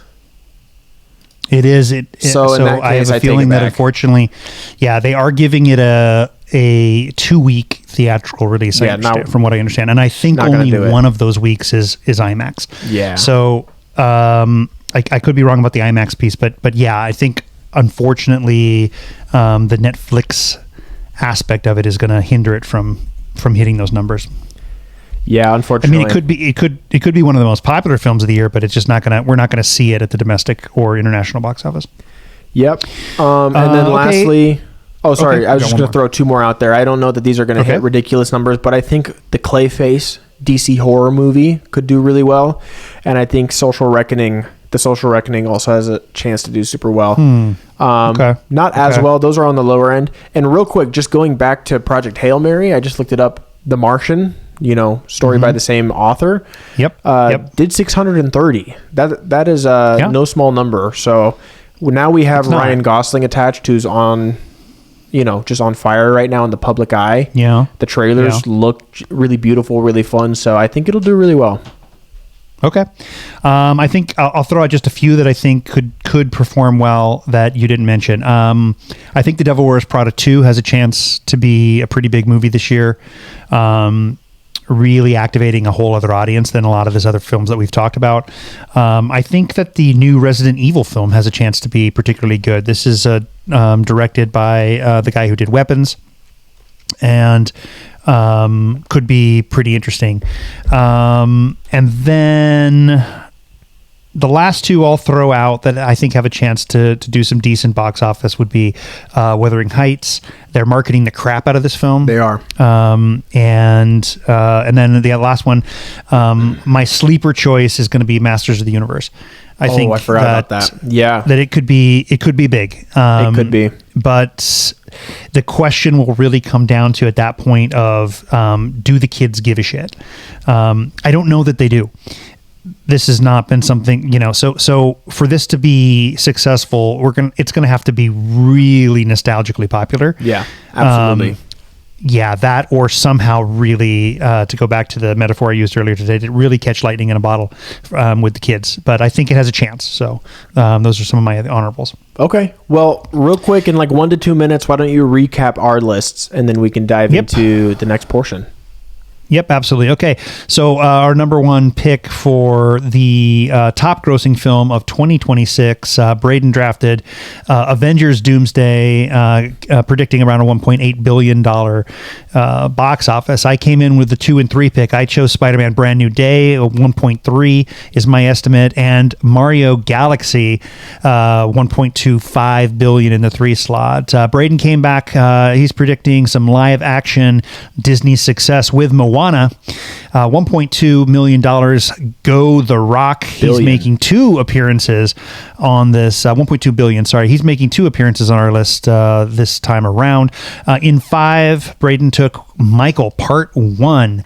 It is. So in that case, I have a feeling that unfortunately, they are giving it a 2-week theatrical release. From what I understand, and I think only one of those weeks is IMAX. Yeah. So I could be wrong about the IMAX piece, but yeah, I think unfortunately the Netflix aspect of it is going to hinder it from hitting those numbers. Yeah, unfortunately. I mean, it could be one of the most popular films of the year, but it's just we're not gonna see it at the domestic or international box office. Yep. And then lastly, I was just gonna throw 2 more out there. I don't know that these are gonna hit ridiculous numbers, but I think the Clayface DC horror movie could do really well, and I think The Social Reckoning also has a chance to do super well. Not as well. Those are on the lower end. And real quick, just going back to Project Hail Mary, I just looked it up. The Martian, story by the same author. Did 630. That is no small number. So now we have Ryan Gosling attached, who's on, just on fire right now in the public eye. Yeah. The trailers look really beautiful, really fun. So I think it'll do really well. Okay. I think I'll throw out just a few that I think could perform well that you didn't mention. I think The Devil Wears Prada 2 has a chance to be a pretty big movie this year. Really activating a whole other audience than a lot of these other films that we've talked about. I think that the new Resident Evil film has a chance to be particularly good. This is directed by the guy who did Weapons, and could be pretty interesting. And then The last two I'll throw out that I think have a chance to do some decent box office would be Wuthering Heights. They're marketing the crap out of this film. They are. And then the last one, my sleeper choice is going to be Masters of the Universe. I think I forgot about that. Yeah. That it could be big. It could be. But the question will really come down to at that point of, do the kids give a shit? I don't know that they do. This has not been something, so for this to be successful, it's going to have to be really nostalgically popular. Yeah, absolutely. That or somehow really, to go back to the metaphor I used earlier today, to really catch lightning in a bottle with the kids. But I think it has a chance. So those are some of my honorables. Okay. Well, real quick, in like 1 to 2 minutes, why don't you recap our lists and then we can dive into the next portion. Yep, absolutely. Okay, so our number one pick for the top grossing film of 2026, Braden drafted Avengers Doomsday, predicting around a $1.8 billion box office. I came in with the 2 and 3 pick. I chose Spider-Man Brand New Day, 1.3 is my estimate, and Mario Galaxy, 1.25 billion in the 3 slot. Braden came back. He's predicting some live action Disney success with Moana. $1.2 million. Go The Rock. He's making 2 appearances on this. 1.2 billion. Sorry, he's making 2 appearances on our list this time around. In 5, Braden took Michael Part 1.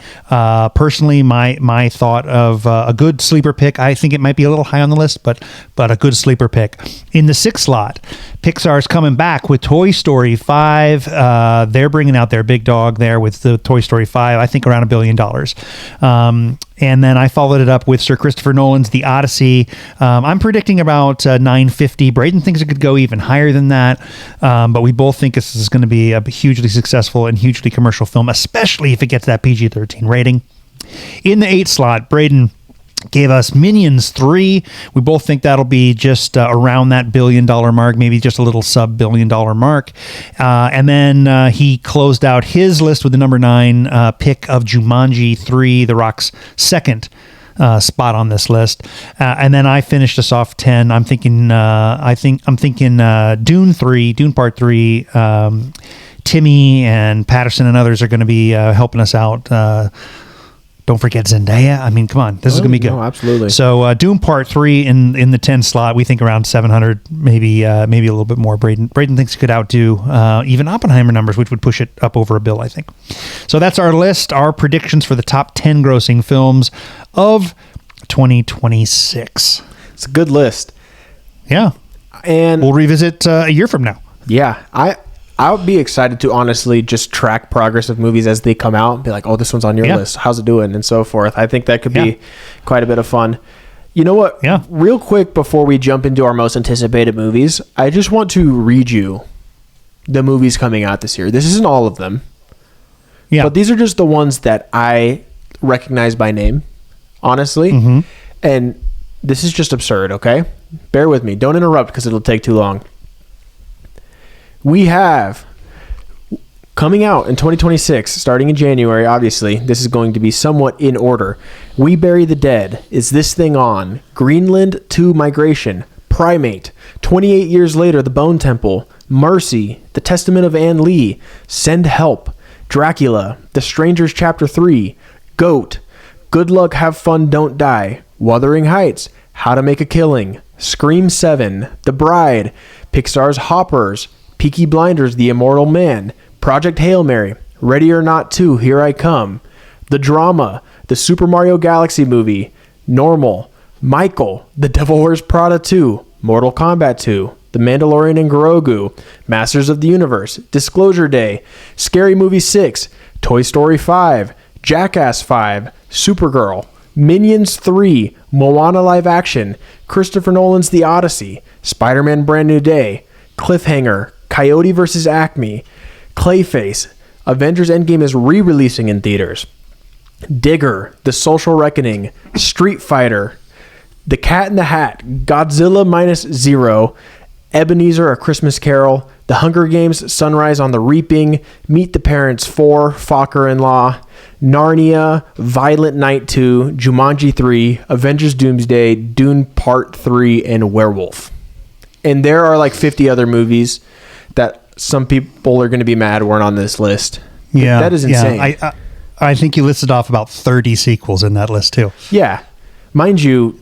Personally, my thought of a good sleeper pick. I think it might be a little high on the list, but a good sleeper pick. In the 6th slot, Pixar's coming back with Toy Story 5. They're bringing out their big dog there with the Toy Story 5. I think around $1 billion. And then I followed it up with Sir Christopher Nolan's The Odyssey. I'm predicting about 950. Braden thinks it could go even higher than that. But we both think this is going to be a hugely successful and hugely commercial film, especially if it gets that PG-13 rating. In the 8th slot, Braden gave us Minions 3. We both think that'll be just around that $1 billion mark, maybe just a little sub $1 billion mark. And then he closed out his list with the number 9 pick of Jumanji 3, The Rock's second spot on this list. And then I finished us off 10. I'm thinking Dune 3, Dune Part 3. Timmy and Patterson and others are going to be helping us out. Don't forget Zendaya. I mean, come on. This is going to be good. No, absolutely. So Doom Part 3 in the 10 slot, we think around 700, maybe a little bit more. Braden thinks he could outdo even Oppenheimer numbers, which would push it up over $1 billion, I think. So that's our list, our predictions for the top 10 grossing films of 2026. It's a good list. Yeah. And we'll revisit a year from now. Yeah. I would be excited to honestly just track progress of movies as they come out and be like, oh, this one's on your list. How's it doing? And so forth. I think that could be quite a bit of fun. You know what? Yeah. Real quick before we jump into our most anticipated movies, I just want to read you the movies coming out this year. This isn't all of them. Yeah. But these are just the ones that I recognize by name, honestly. Mm-hmm. And this is just absurd, okay? Bear with me. Don't interrupt because it'll take too long. We have, coming out in 2026, starting in January, obviously, this is going to be somewhat in order. We Bury the Dead, Is This Thing On?, Greenland 2 Migration, Primate, 28 Years Later, The Bone Temple, Mercy, The Testament of Anne Lee, Send Help, Dracula, The Strangers Chapter 3, Goat, Good Luck, Have Fun, Don't Die, Wuthering Heights, How to Make a Killing, Scream 7, The Bride, Pixar's Hoppers, Peaky Blinders, The Immortal Man, Project Hail Mary, Ready or Not 2, Here I Come, The Drama, The Super Mario Galaxy Movie, Normal, Michael, The Devil Wears Prada 2, Mortal Kombat 2, The Mandalorian and Grogu, Masters of the Universe, Disclosure Day, Scary Movie 6, Toy Story 5, Jackass 5, Supergirl, Minions 3, Moana Live Action, Christopher Nolan's The Odyssey, Spider-Man Brand New Day, Cliffhanger, Coyote vs. Acme, Clayface, Avengers Endgame is re-releasing in theaters, Digger, The Social Reckoning, Street Fighter, The Cat in the Hat, Godzilla Minus Zero, Ebenezer, A Christmas Carol, The Hunger Games, Sunrise on the Reaping, Meet the Parents 4, Fokker-in-Law, Narnia, Violent Night 2, Jumanji 3, Avengers Doomsday, Dune Part 3, and Werewolf. And there are like 50 other movies that some people are going to be mad weren't on this list. Yeah. That is insane. Yeah. I think you listed off about 30 sequels in that list too. Yeah. Mind you,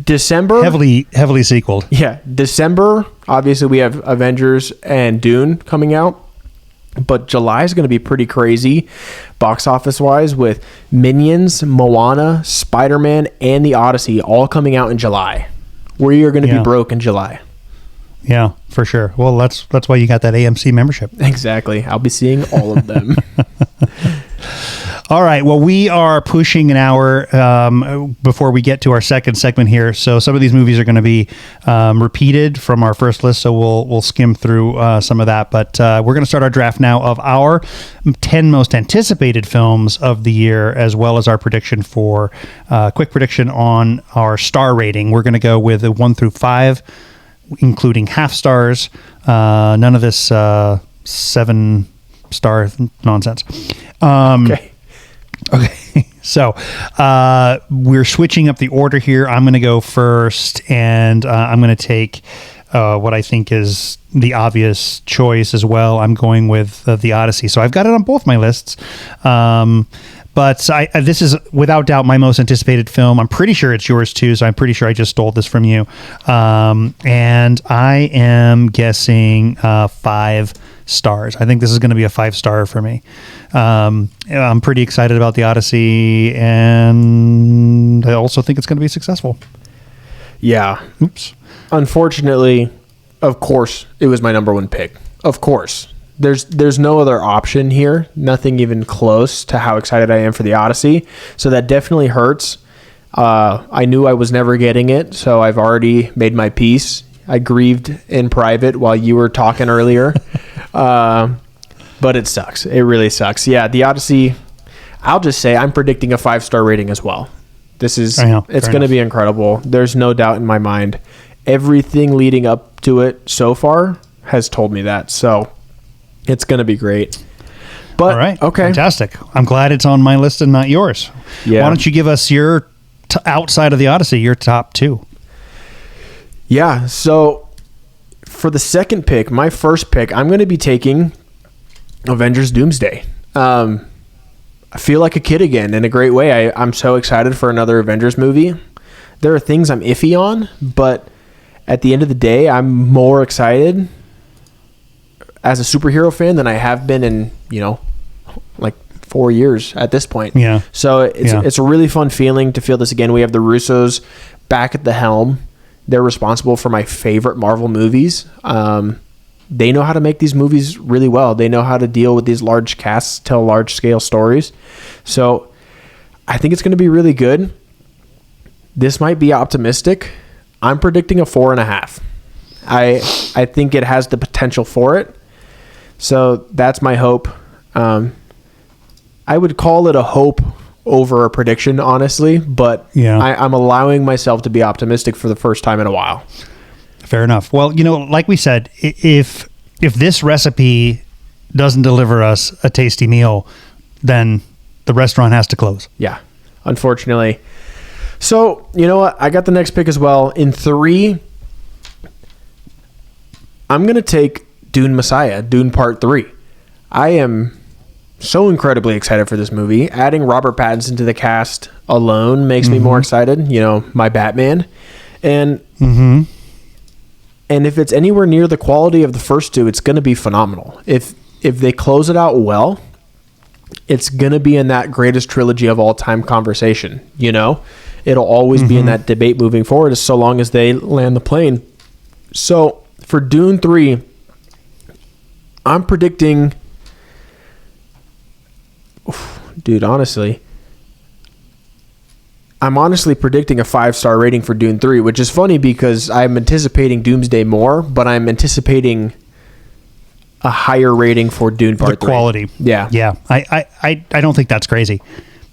December... Heavily sequeled. Yeah. December, obviously we have Avengers and Dune coming out. But July is going to be pretty crazy box office wise with Minions, Moana, Spider-Man, and The Odyssey all coming out in July. We are going to be broke in July. Yeah, for sure. Well, that's why you got that AMC membership. Exactly. I'll be seeing all of them. All right. Well, we are pushing an hour before we get to our second segment here. So some of these movies are going to be repeated from our first list. So we'll skim through some of that. But we're going to start our draft now of our 10 most anticipated films of the year, as well as our prediction for quick prediction on our star rating. We're going to go with a 1 through 5, including half stars. None of this 7-star nonsense. Okay. Okay, so we're switching up the order here. I'm going to go first, and I'm going to take what I think is the obvious choice as well. I'm going with The Odyssey. So I've got it on both my lists. But this is, without doubt, my most anticipated film. I'm pretty sure it's yours, too, so I'm pretty sure I just stole this from you. And I am guessing 5 stars. I think this is going to be a 5-star for me. I'm pretty excited about The Odyssey, and I also think it's going to be successful. Yeah. Oops. Unfortunately, of course, it was my number one pick. Of course. There's no other option here. Nothing even close to how excited I am for The Odyssey. So that definitely hurts. I knew I was never getting it, so I've already made my peace. I grieved in private while you were talking earlier. But it sucks. It really sucks. Yeah, The Odyssey, I'll just say I'm predicting a 5-star rating as well. It's going to be incredible. There's no doubt in my mind. Everything leading up to it so far has told me that. So it's going to be great. But, all right. Okay. Fantastic. I'm glad it's on my list and not yours. Yeah. Why don't you give us your, outside of The Odyssey, your top 2? Yeah. So for the second pick, my first pick, I'm going to be taking Avengers Doomsday. I feel like a kid again in a great way. I'm so excited for another Avengers movie. There are things I'm iffy on, but at the end of the day, I'm more excited as a superhero fan than I have been in, like 4 years at this point. Yeah. So it's a really fun feeling to feel this again. We have the Russos back at the helm. They're responsible for my favorite Marvel movies. They know how to make these movies really well. They know how to deal with these large casts, tell large scale stories. So I think it's going to be really good. This might be optimistic. I'm predicting a 4.5. I think it has the potential for it. So that's my hope. I would call it a hope over a prediction, honestly, but yeah. I'm allowing myself to be optimistic for the first time in a while. Fair enough. Well, like we said, if this recipe doesn't deliver us a tasty meal, then the restaurant has to close. Yeah, unfortunately. So, you know what? I got the next pick as well. In 3, I'm going to take Dune Messiah, Dune Part 3. I am so incredibly excited for this movie. Adding Robert Pattinson to the cast alone makes me more excited. My Batman. And if it's anywhere near the quality of the first 2, it's going to be phenomenal. If they close it out well, it's going to be in that greatest trilogy of all time conversation. It'll always be in that debate moving forward, as so long as they land the plane. So for Dune 3, I'm predicting, I'm honestly predicting a 5-star rating for Dune 3, which is funny because I'm anticipating Doomsday more, but I'm anticipating a higher rating for Dune Part 3. The quality. Yeah. Yeah. I don't think that's crazy.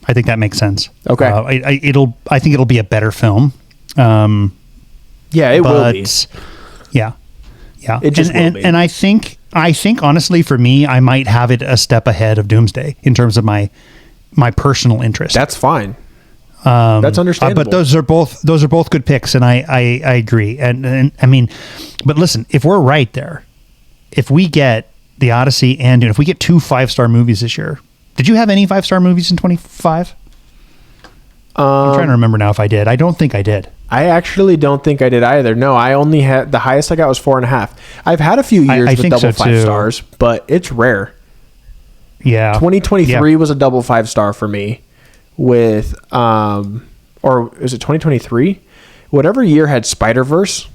I think that makes sense. Okay. I think it'll be a better film. Yeah, it will be. Yeah. Yeah. It just will be. And I think honestly for me, I might have it a step ahead of Doomsday in terms of my my personal interest. That's fine. That's understandable. But those are both good picks, and I agree. And I mean, but listen, if we're right there, if we get The Odyssey and if we get 2 5-star movies this year, did you have any 5-star movies in 25? I'm trying to remember now if I did. I don't think I did. I actually don't think I did either. No, I only had the highest I got was 4.5. I've had a few years with double 5 stars, but it's rare. Yeah. 2023 was a double 5-star for me with, or is it 2023? Whatever year had Spider-Verse,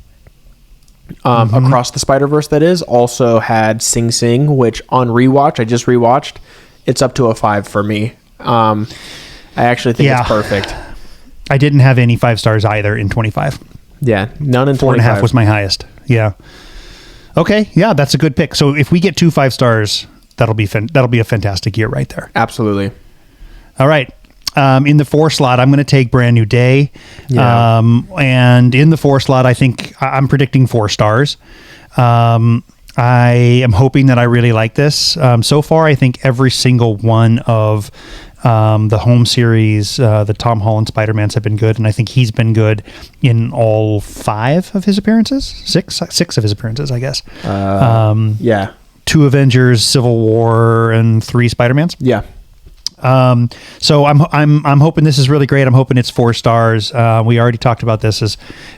Across the Spider-Verse that is, also had Sing Sing, which on rewatch, I just rewatched, it's up to a 5 for me. I actually think it's perfect. I didn't have any 5 stars either in 25. Yeah, none in 25. 4.5 was my highest. Yeah. Okay, yeah, that's a good pick. So if we get 2 5 stars, that'll be a fantastic year right there. Absolutely. All right. In the 4 slot, I'm going to take Brand New Day. Yeah. And in the 4 slot, I think I'm predicting 4 stars. I am hoping that I really like this. So far, I think every single one of the home series, the Tom Holland Spider-Mans have been good, and I think he's been good in all 5 of his appearances. 6 of his appearances, I guess. Yeah. 2 Avengers, Civil War, and 3 Spider-Mans. Yeah. So I'm hoping this is really great. I'm hoping it's 4 stars. We already talked about this as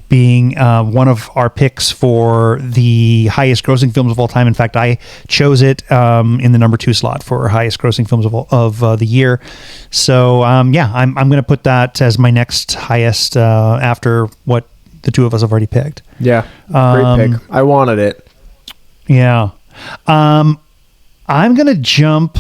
being one of our picks for the highest grossing films of all time. In fact, I chose it in the number 2 slot for highest grossing films of the year. So I'm going to put that as my next highest after what the 2 of us have already picked. Yeah, great pick. I wanted it. Yeah. I'm going to jump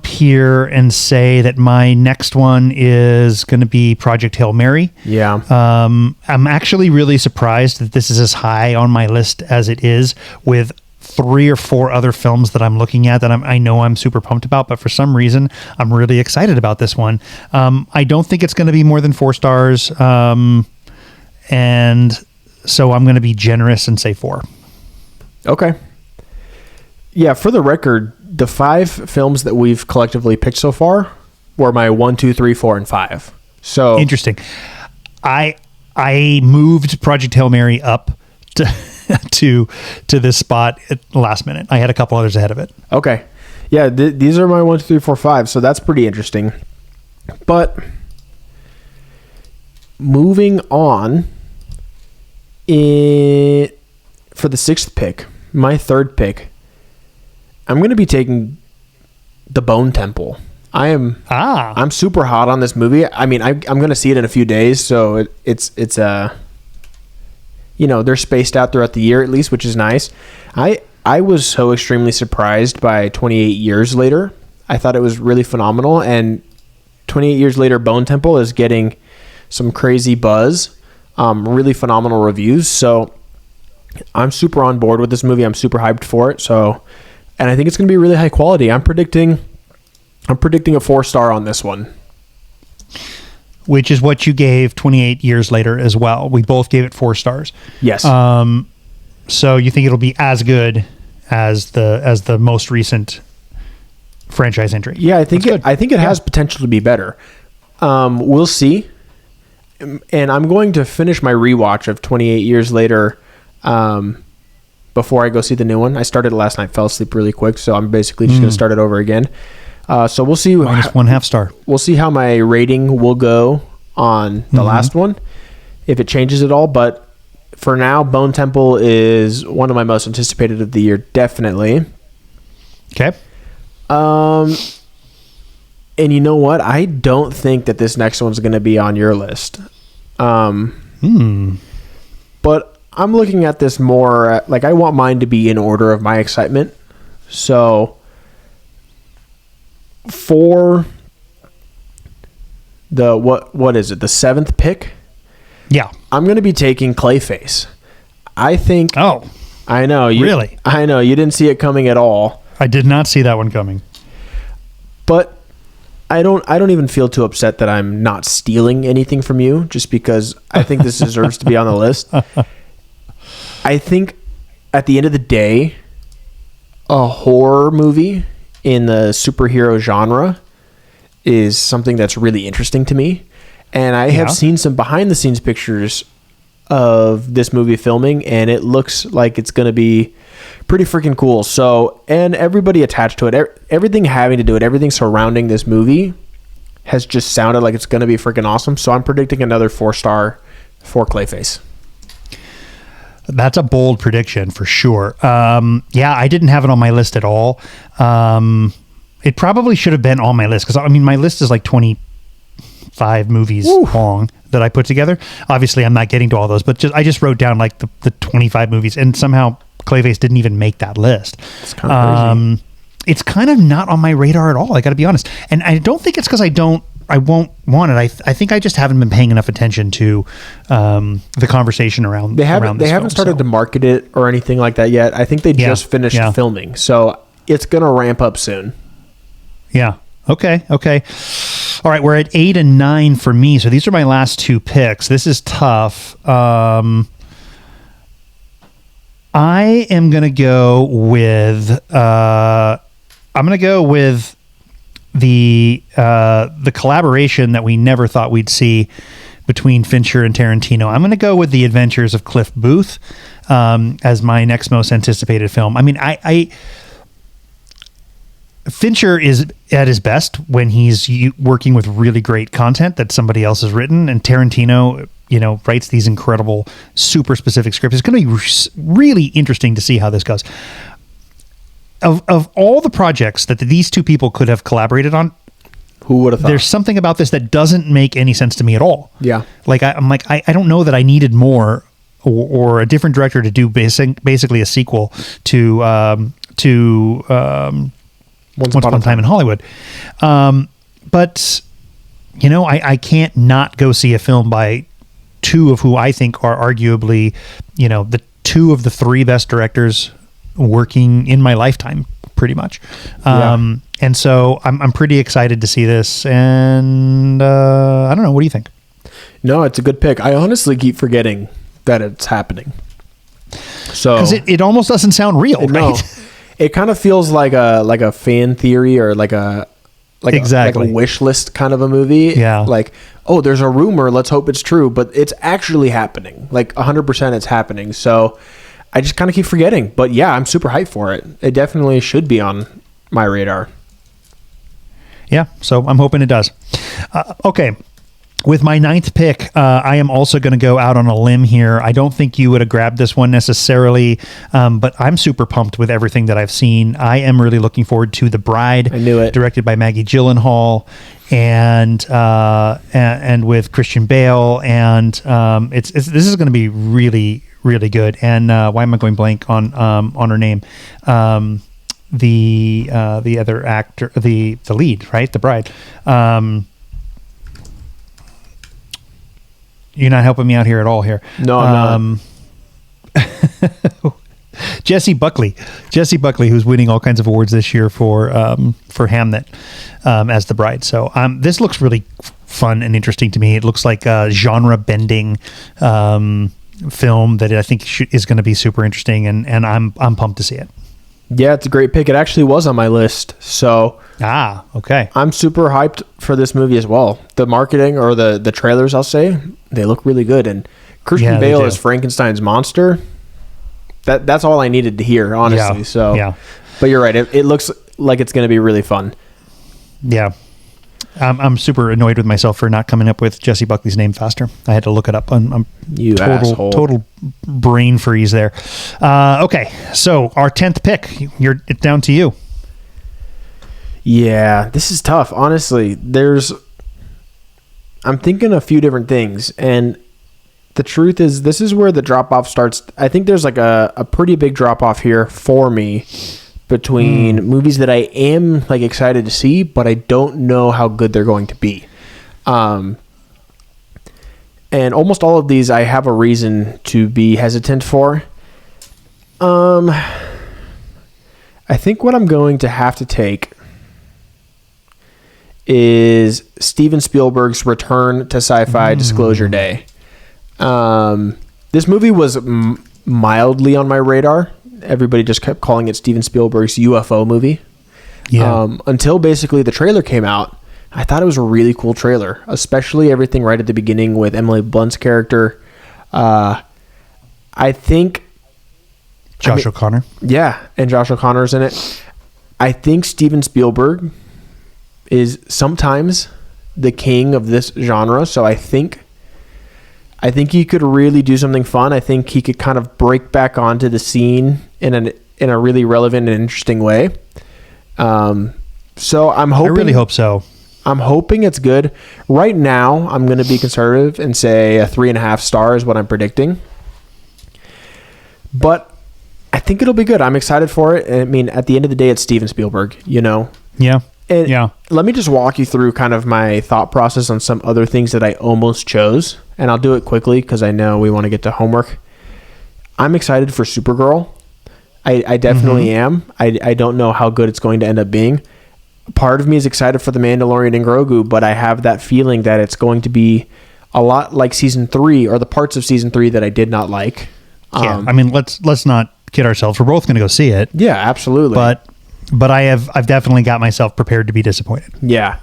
here and say that my next one is going to be Project Hail Mary. Yeah. I'm actually really surprised that this is as high on my list as it is, with 3 or 4 other films that I'm looking at that I know I'm super pumped about, but for some reason I'm really excited about this one. I don't think it's going to be more than 4 stars. And so I'm going to be generous and say 4. Okay. Yeah, for the record, the 5 films that we've collectively picked so far were my 1, 2, 3, 4, and 5. So interesting. I moved Project Hail Mary up to this spot at the last minute. I had a couple others ahead of it. Okay. Yeah, these are my 1, 2, 3, 4, 5. So that's pretty interesting. But moving on, for the 6th pick, my 3rd pick, I'm going to be taking The Bone Temple. I'm super hot on this movie. I mean, I'm going to see it in a few days, so it's they're spaced out throughout the year at least, which is nice. I was so extremely surprised by 28 Years Later. I thought it was really phenomenal, and 28 Years Later, Bone Temple is getting some crazy buzz, really phenomenal reviews. So I'm super on board with this movie. I'm super hyped for it. And I think it's going to be really high quality. I'm predicting a 4-star on this one. Which is what you gave 28 Years Later as well. We both gave it 4 stars. Yes. So you think it'll be as good as the most recent franchise entry? Yeah, I think it has potential to be better. We'll see. And I'm going to finish my rewatch of 28 Years Later before I go see the new one. I started it last night, fell asleep really quick, so I'm basically just going to start it over again. So we'll see. Minus 1/2 star. We'll see how my rating will go on the last one, if it changes at all. But for now, Bone Temple is one of my most anticipated of the year, definitely. Okay. And you know what? I don't think that this next one's going to be on your list. But I'm looking at this more like I want mine to be in order of my excitement. So for the what is it? The 7th pick? Yeah. I'm going to be taking Clayface. I think I know. Really? I know you didn't see it coming at all. I did not see that one coming. But I don't even feel too upset that I'm not stealing anything from you, just because I think this deserves to be on the list. I think at the end of the day, a horror movie in the superhero genre is something that's really interesting to me. And I have seen some behind the scenes pictures of this movie filming, and it looks like it's going to be pretty freaking cool. So, and everybody attached to it, everything having to do it, everything surrounding this movie has just sounded like it's going to be freaking awesome. So I'm predicting another 4-star for Clayface. That's a bold prediction for sure. I didn't have it on my list at all. It probably should have been on my list, because I mean, my list is like 25 movies long that I put together. Obviously, I'm not getting to all those, but I just wrote down like the 25 movies, and somehow Clayface didn't even make that list. It's kind of crazy. It's kind of not on my radar at all. I got to be honest, and I don't think it's because I won't want it. I think I just haven't been paying enough attention to the conversation around. They haven't started to market it or anything like that yet. I think they just finished filming, so it's gonna ramp up soon. Yeah. Okay. All right, we're at 8 and 9 for me. So these are my last two picks. This is tough. I am gonna go with. I'm gonna go with the collaboration that we never thought we'd see between Fincher and Tarantino. I'm going to go with The Adventures of Cliff Booth as my next most anticipated film. I mean, Fincher is at his best when he's working with really great content that somebody else has written, and Tarantino, writes these incredible, super specific scripts. It's going to be really interesting to see how this goes. Of all the projects that these two people could have collaborated on, who would have thought? There's something about this that doesn't make any sense to me at all. Yeah. Like I don't know that I needed more or a different director to do basically a sequel to Once Upon a Time in Hollywood. But I can't not go see a film by two of who I think are arguably, the two of the three best directors working in my lifetime, pretty much. And so I'm pretty excited to see this, and I don't know, what do you think? No, it's a good pick. I honestly keep forgetting that it's happening, so because it almost doesn't sound real. No, right? It kind of feels like a fan theory or like a wish list kind of a movie. Yeah, like, oh, there's a rumor, let's hope it's true, but it's actually happening, like 100% it's happening. So I just kind of keep forgetting, but yeah, I'm super hyped for it. It definitely should be on my radar. Yeah, so I'm hoping it does. Okay, with my 9th pick, I am also going to go out on a limb here. I don't think you would have grabbed this one necessarily, but I'm super pumped with everything that I've seen. I am really looking forward to The Bride. I knew it. Directed by Maggie Gyllenhaal and with Christian Bale, and this is going to be really, really good. And why am I going blank on her name? The other actor, the lead, right? The Bride. You're not helping me out here at all here. No, I'm not. Jesse Buckley, who's winning all kinds of awards this year for Hamnet as the Bride. So this looks really fun and interesting to me. It looks like a genre bending film that I think is going to be super interesting, and I'm pumped to see it. Yeah, it's a great pick. It actually was on my list, so okay. I'm super hyped for this movie as well. The marketing or the trailers, I'll say, they look really good, and Christian Bale as Frankenstein's monster. That's all I needed to hear, honestly. Yeah. So, yeah. But you're right. It looks like it's going to be really fun. Yeah. I'm super annoyed with myself for not coming up with Jesse Buckley's name faster. I had to look it up. I'm total brain freeze there. Okay, so our 10th pick. It's down to you. Yeah, this is tough. Honestly, I'm thinking a few different things, and the truth is, this is where the drop off starts. I think there's like a pretty big drop off here for me between movies that I am like excited to see, but I don't know how good they're going to be. And almost all of these I have a reason to be hesitant for. I think what I'm going to have to take is Steven Spielberg's return to Sci-Fi Disclosure Day. This movie was mildly on my radar. Everybody just kept calling it Steven Spielberg's UFO movie. Until basically the trailer came out, I thought it was a really cool trailer, especially everything right at the beginning with Emily Blunt's character. I think Josh O'Connor. Yeah, and Josh O'Connor's in it. I think Steven Spielberg is sometimes the king of this genre, so I think he could really do something fun. I think he could kind of break back onto the scene in a really relevant and interesting way. So I'm hoping. I really hope so. I'm hoping it's good. Right now, I'm going to be conservative and say a 3.5 star is what I'm predicting. But I think it'll be good. I'm excited for it. I mean, at the end of the day, it's Steven Spielberg, Yeah. And let me just walk you through kind of my thought process on some other things that I almost chose. And I'll do it quickly because I know we want to get to homework. I'm excited for Supergirl. I definitely am. I don't know how good it's going to end up being. Part of me is excited for The Mandalorian and Grogu, but I have that feeling that it's going to be a lot like season 3 or the parts of season 3 that I did not like. Yeah, I mean, let's not kid ourselves. We're both going to go see it. Yeah, absolutely. But I've definitely got myself prepared to be disappointed. Yeah.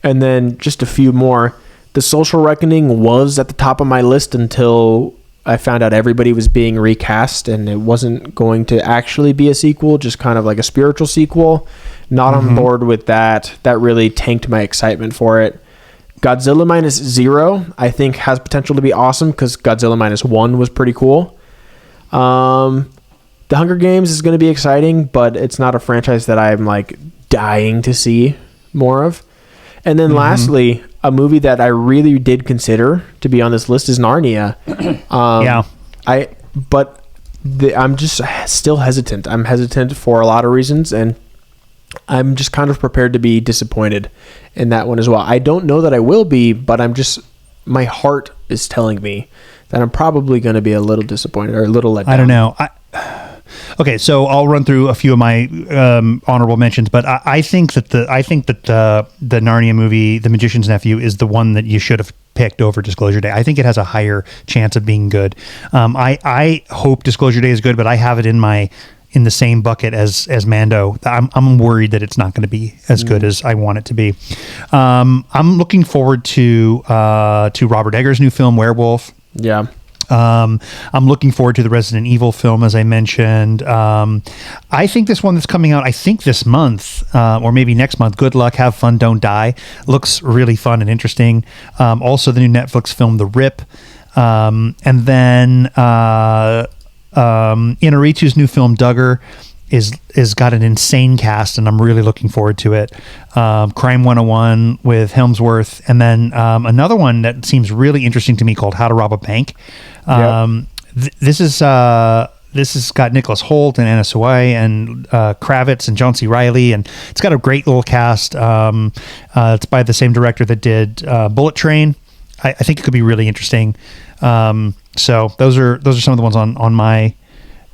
And then just a few more. The Social Reckoning was at the top of my list until I found out everybody was being recast and it wasn't going to actually be a sequel, just kind of like a spiritual sequel. Not on board with that. That really tanked my excitement for it. Godzilla Minus Zero, I think, has potential to be awesome because Godzilla Minus One was pretty cool. The Hunger Games is going to be exciting, but it's not a franchise that I'm like dying to see more of. And then lastly, a movie that I really did consider to be on this list is Narnia. I'm just still hesitant. I'm hesitant for a lot of reasons, and I'm just kind of prepared to be disappointed in that one as well. I don't know that I will be, but my heart is telling me that I'm probably going to be a little disappointed or a little let down. I don't know. Okay, so I'll run through a few of my honorable mentions, but I think that the Narnia movie, The Magician's Nephew, is the one that you should have picked over Disclosure Day. I think it has a higher chance of being good. I hope Disclosure Day is good, but I have it in the same bucket as Mando. I'm worried that it's not going to be as good as I want it to be. I'm looking forward to Robert Eggers' new film Werewolf. Yeah. I'm looking forward to the Resident Evil film, as I mentioned. I think this one that's coming out, I think this month, or maybe next month, Good Luck, Have Fun, Don't Die, looks really fun and interesting. Also, the new Netflix film, The Rip. And then Inarritu's new film, Duggar, is got an insane cast, and I'm really looking forward to it. Crime 101 with Helmsworth, and then another one that seems really interesting to me called How to Rob a Bank. This has got Nicholas Hoult and Anna Sawai and Kravitz and John C. Reilly, and it's got a great little cast. It's by the same director that did Bullet Train. I think it could be really interesting. So those are some of the ones on my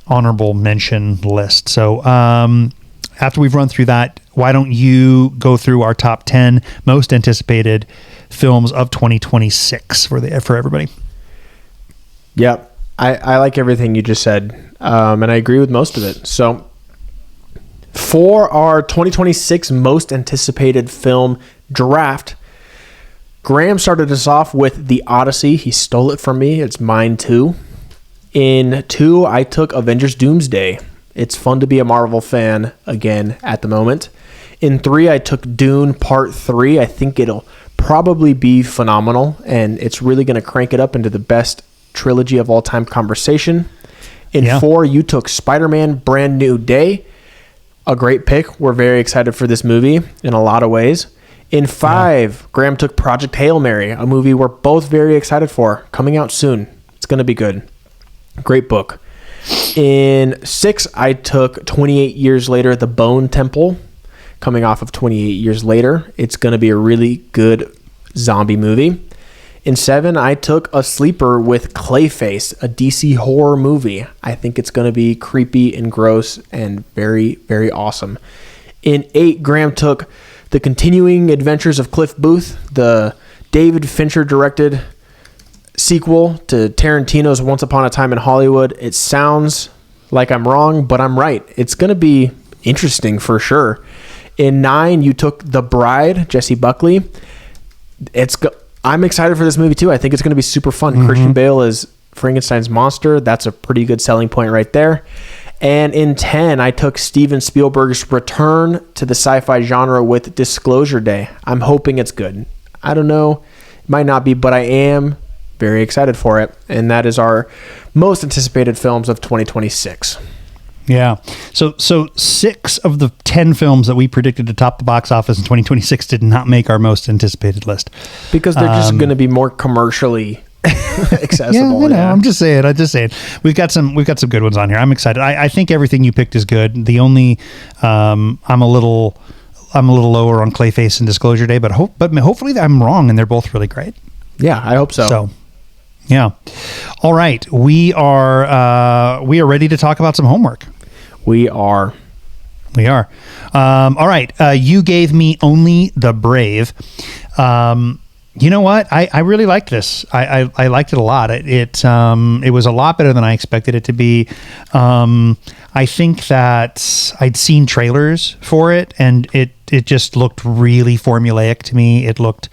honorable mention list. So after we've run through that, why don't you go through our top 10 most anticipated films of 2026 for everybody? Yep. I like everything you just said, and I agree with most of it. So for our 2026 most anticipated film draft, Graham started us off with The Odyssey. He stole it from me. It's mine too. In 2, I took Avengers Doomsday. It's fun to be a Marvel fan again at the moment. In 3, I took Dune Part 3. I think it'll probably be phenomenal, and it's really going to crank it up into the best trilogy of all time conversation. In 4, you took Spider-Man Brand New Day. A great pick. We're very excited for this movie in a lot of ways. In 5, Graham took Project Hail Mary, a movie we're both very excited for, coming out soon. It's going to be good. Great book. In 6, I took 28 Years Later, The Bone Temple, coming off of 28 Years Later. It's going to be a really good zombie movie. In 7, I took a sleeper with Clayface, a DC horror movie. I think it's going to be creepy and gross and very, very awesome. In 8, Graham took The Continuing Adventures of Cliff Booth, the David Fincher directed sequel to Tarantino's Once Upon a Time in Hollywood. It sounds like I'm wrong, but I'm right. It's going to be interesting for sure. In 9, you took The Bride, Jesse Buckley. I'm excited for this movie too. I think it's going to be super fun. Christian Bale is Frankenstein's monster. That's a pretty good selling point right there. And in 10, I took Steven Spielberg's return to the sci-fi genre with Disclosure Day. I'm hoping it's good. I don't know. It might not be, but I am very excited for it. And that is our most anticipated films of 2026. Yeah. So 6 of the 10 films that we predicted to top the box office in 2026 did not make our most anticipated list. Because they're just going to be more commercially accessible. Yeah. I'm just saying. We've got some good ones on here. I'm excited. I think everything you picked is good. The only I'm a little lower on Clayface and Disclosure Day, but hopefully I'm wrong and they're both really great. Yeah, I hope so. So, yeah. All right, we are ready to talk about some homework. We are. All right. You gave me Only the Brave. You know what? I really liked this. I liked it a lot. It was a lot better than I expected it to be. I think that I'd seen trailers for it, and it just looked really formulaic to me. It looked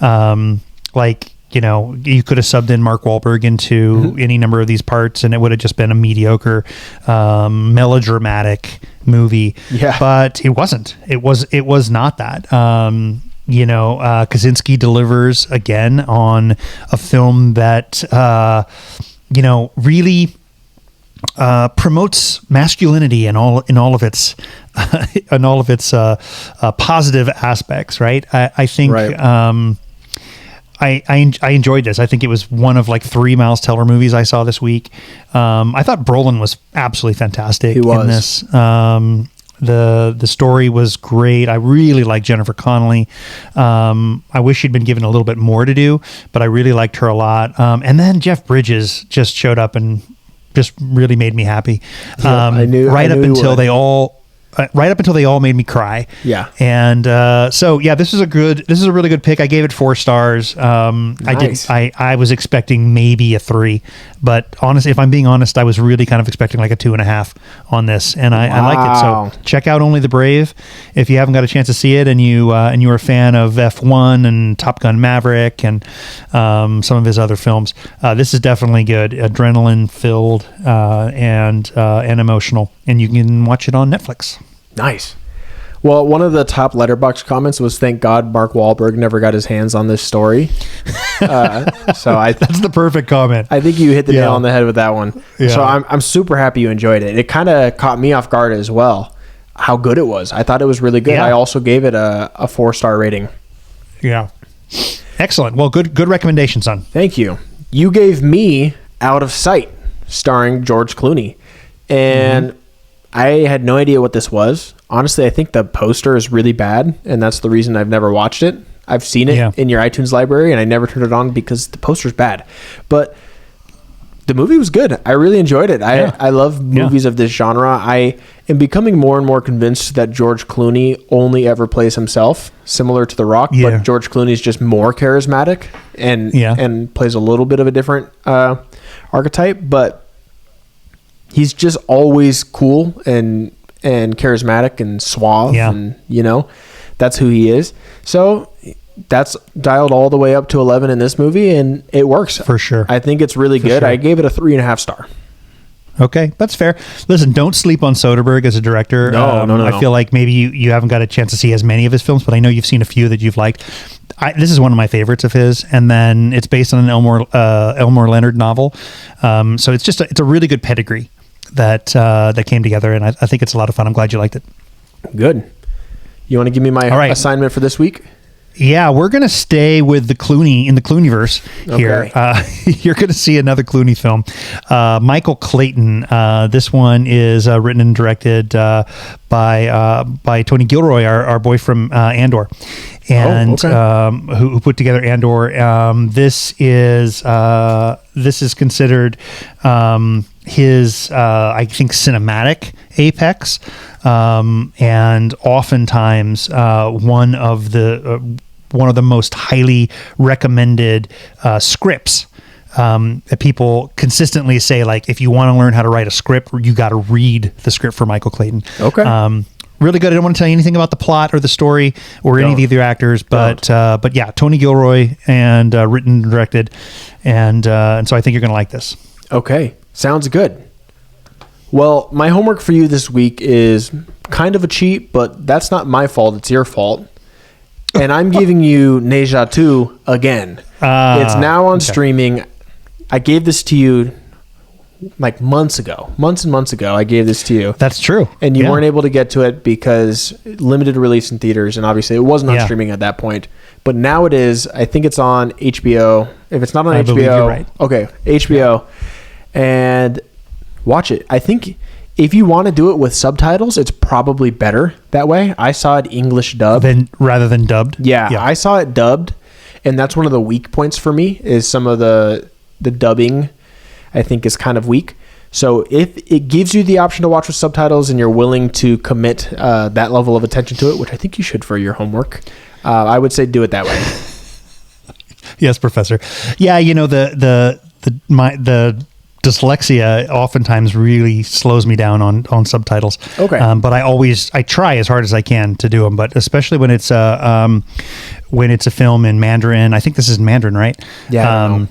like, you know, you could have subbed in Mark Wahlberg into any number of these parts, and it would have just been a mediocre, melodramatic movie. Yeah. But it wasn't. It was not that. Kaczynski delivers again on a film that, really promotes masculinity in all of its positive aspects. Right. I think. Right. I enjoyed this. I think it was one of like 3 Miles Teller movies I saw this week. I thought Brolin was absolutely fantastic in this. The story was great. I really liked Jennifer Connelly. I wish she'd been given a little bit more to do, but I really liked her a lot. And then Jeff Bridges just showed up and just really made me happy. Up until they all made me cry. Yeah. And this is a really good pick. I gave it 4 stars. Nice. I was expecting maybe a 3, but honestly, if I'm being honest, I was really kind of expecting like a 2.5 on this, and I liked it. So check out Only the Brave if you haven't got a chance to see it, and you're a fan of F1 and Top Gun Maverick and some of his other films. This is definitely good, adrenaline filled and emotional, and you can watch it on Netflix. Nice. Well, one of the top Letterboxd comments was, "Thank God Mark Wahlberg never got his hands on this story." That's the perfect comment. I think you hit the nail on the head with that one. Yeah. So I'm super happy you enjoyed it. It kind of caught me off guard as well, how good it was. I thought it was really good. Yeah. I also gave it a 4-star rating. Yeah. Excellent. Well, good recommendation, son. Thank you. You gave me Out of Sight, starring George Clooney, and I had no idea what this was. Honestly, I think the poster is really bad, and that's the reason I've never watched it. I've seen it in your iTunes library, and I never turned it on because the poster's bad. But the movie was good. I really enjoyed it. I love movies of this genre. I am becoming more and more convinced that George Clooney only ever plays himself, similar to The Rock, but George Clooney is just more charismatic and plays a little bit of a different archetype, but he's just always cool and charismatic and suave, and that's who he is. So that's dialed all the way up to 11 in this movie, and it works for sure. I think it's really good. Sure. I gave it a 3.5 star. Okay, that's fair. Listen, don't sleep on Soderbergh as a director. No. I feel like maybe you haven't got a chance to see as many of his films, but I know you've seen a few that you've liked. This is one of my favorites of his, and then it's based on an Elmore Leonard novel. So it's a really good pedigree that came together, and I think it's a lot of fun. I'm glad you liked it. Good. You want to give me my assignment for this week? Yeah, we're going to stay with the Clooneyverse here. Okay. You're going to see another Clooney film. Michael Clayton. This one is written and directed by Tony Gilroy, our boy from Andor, and who put together Andor. This is considered his I think cinematic apex, and oftentimes one of the most highly recommended scripts that people consistently say, like, if you want to learn how to write a script, you got to read the script for Michael Clayton. Okay. Really good. I don't want to tell you anything about the plot or the story or any of the other actors, but yeah, Tony Gilroy and written and directed, and so I think you're going to like this. Okay, sounds good. Well, my homework for you this week is kind of a cheat, but that's not my fault. It's your fault. And I'm giving you Neja 2 again. It's now on streaming. I gave this to you like months and months ago. I gave this to you. That's true. And you weren't able to get to it because limited release in theaters, and obviously it wasn't on streaming at that point. But now it is. I think it's on HBO. If it's not on HBO, you're right. Okay, HBO. Yeah. And watch it. I think if you want to do it with subtitles, it's probably better that way. I saw it English dubbed. Rather than dubbed? Yeah, I saw it dubbed, and that's one of the weak points for me is some of the dubbing I think is kind of weak. So if it gives you the option to watch with subtitles and you're willing to commit that level of attention to it, which I think you should for your homework, I would say do it that way. Yes, Professor. Yeah, you know, the dyslexia oftentimes really slows me down on subtitles. Okay. But I try as hard as I can to do them, but especially when it's a film in Mandarin. I think this is in Mandarin, right? Yeah.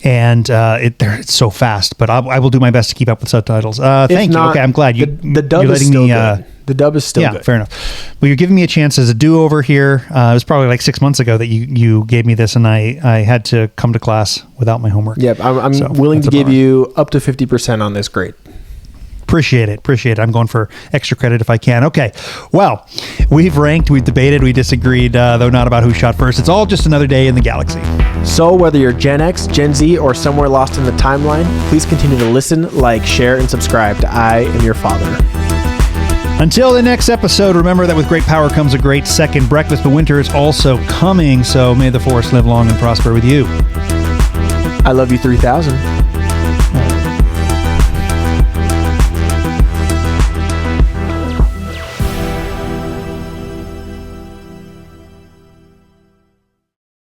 And it's so fast, but I will do my best to keep up with subtitles. Thank you. Okay, I'm glad the dub is still good. The dub is still good. Yeah, fair enough. Well, you're giving me a chance as a do-over here. It was probably like 6 months ago that you gave me this, and I had to come to class without my homework. Yep, I'm willing to give you up to 50% on this grade. Appreciate it. I'm going for extra credit if I can. Okay. Well, we've ranked, we've debated, we disagreed, though not about who shot first. It's all just another day in the galaxy. So whether you're Gen X, Gen Z, or somewhere lost in the timeline, please continue to listen, like, share, and subscribe to I Am Your Father. Until the next episode, remember that with great power comes a great second breakfast, but winter is also coming, so may the Force live long and prosper with you. I love you 3000.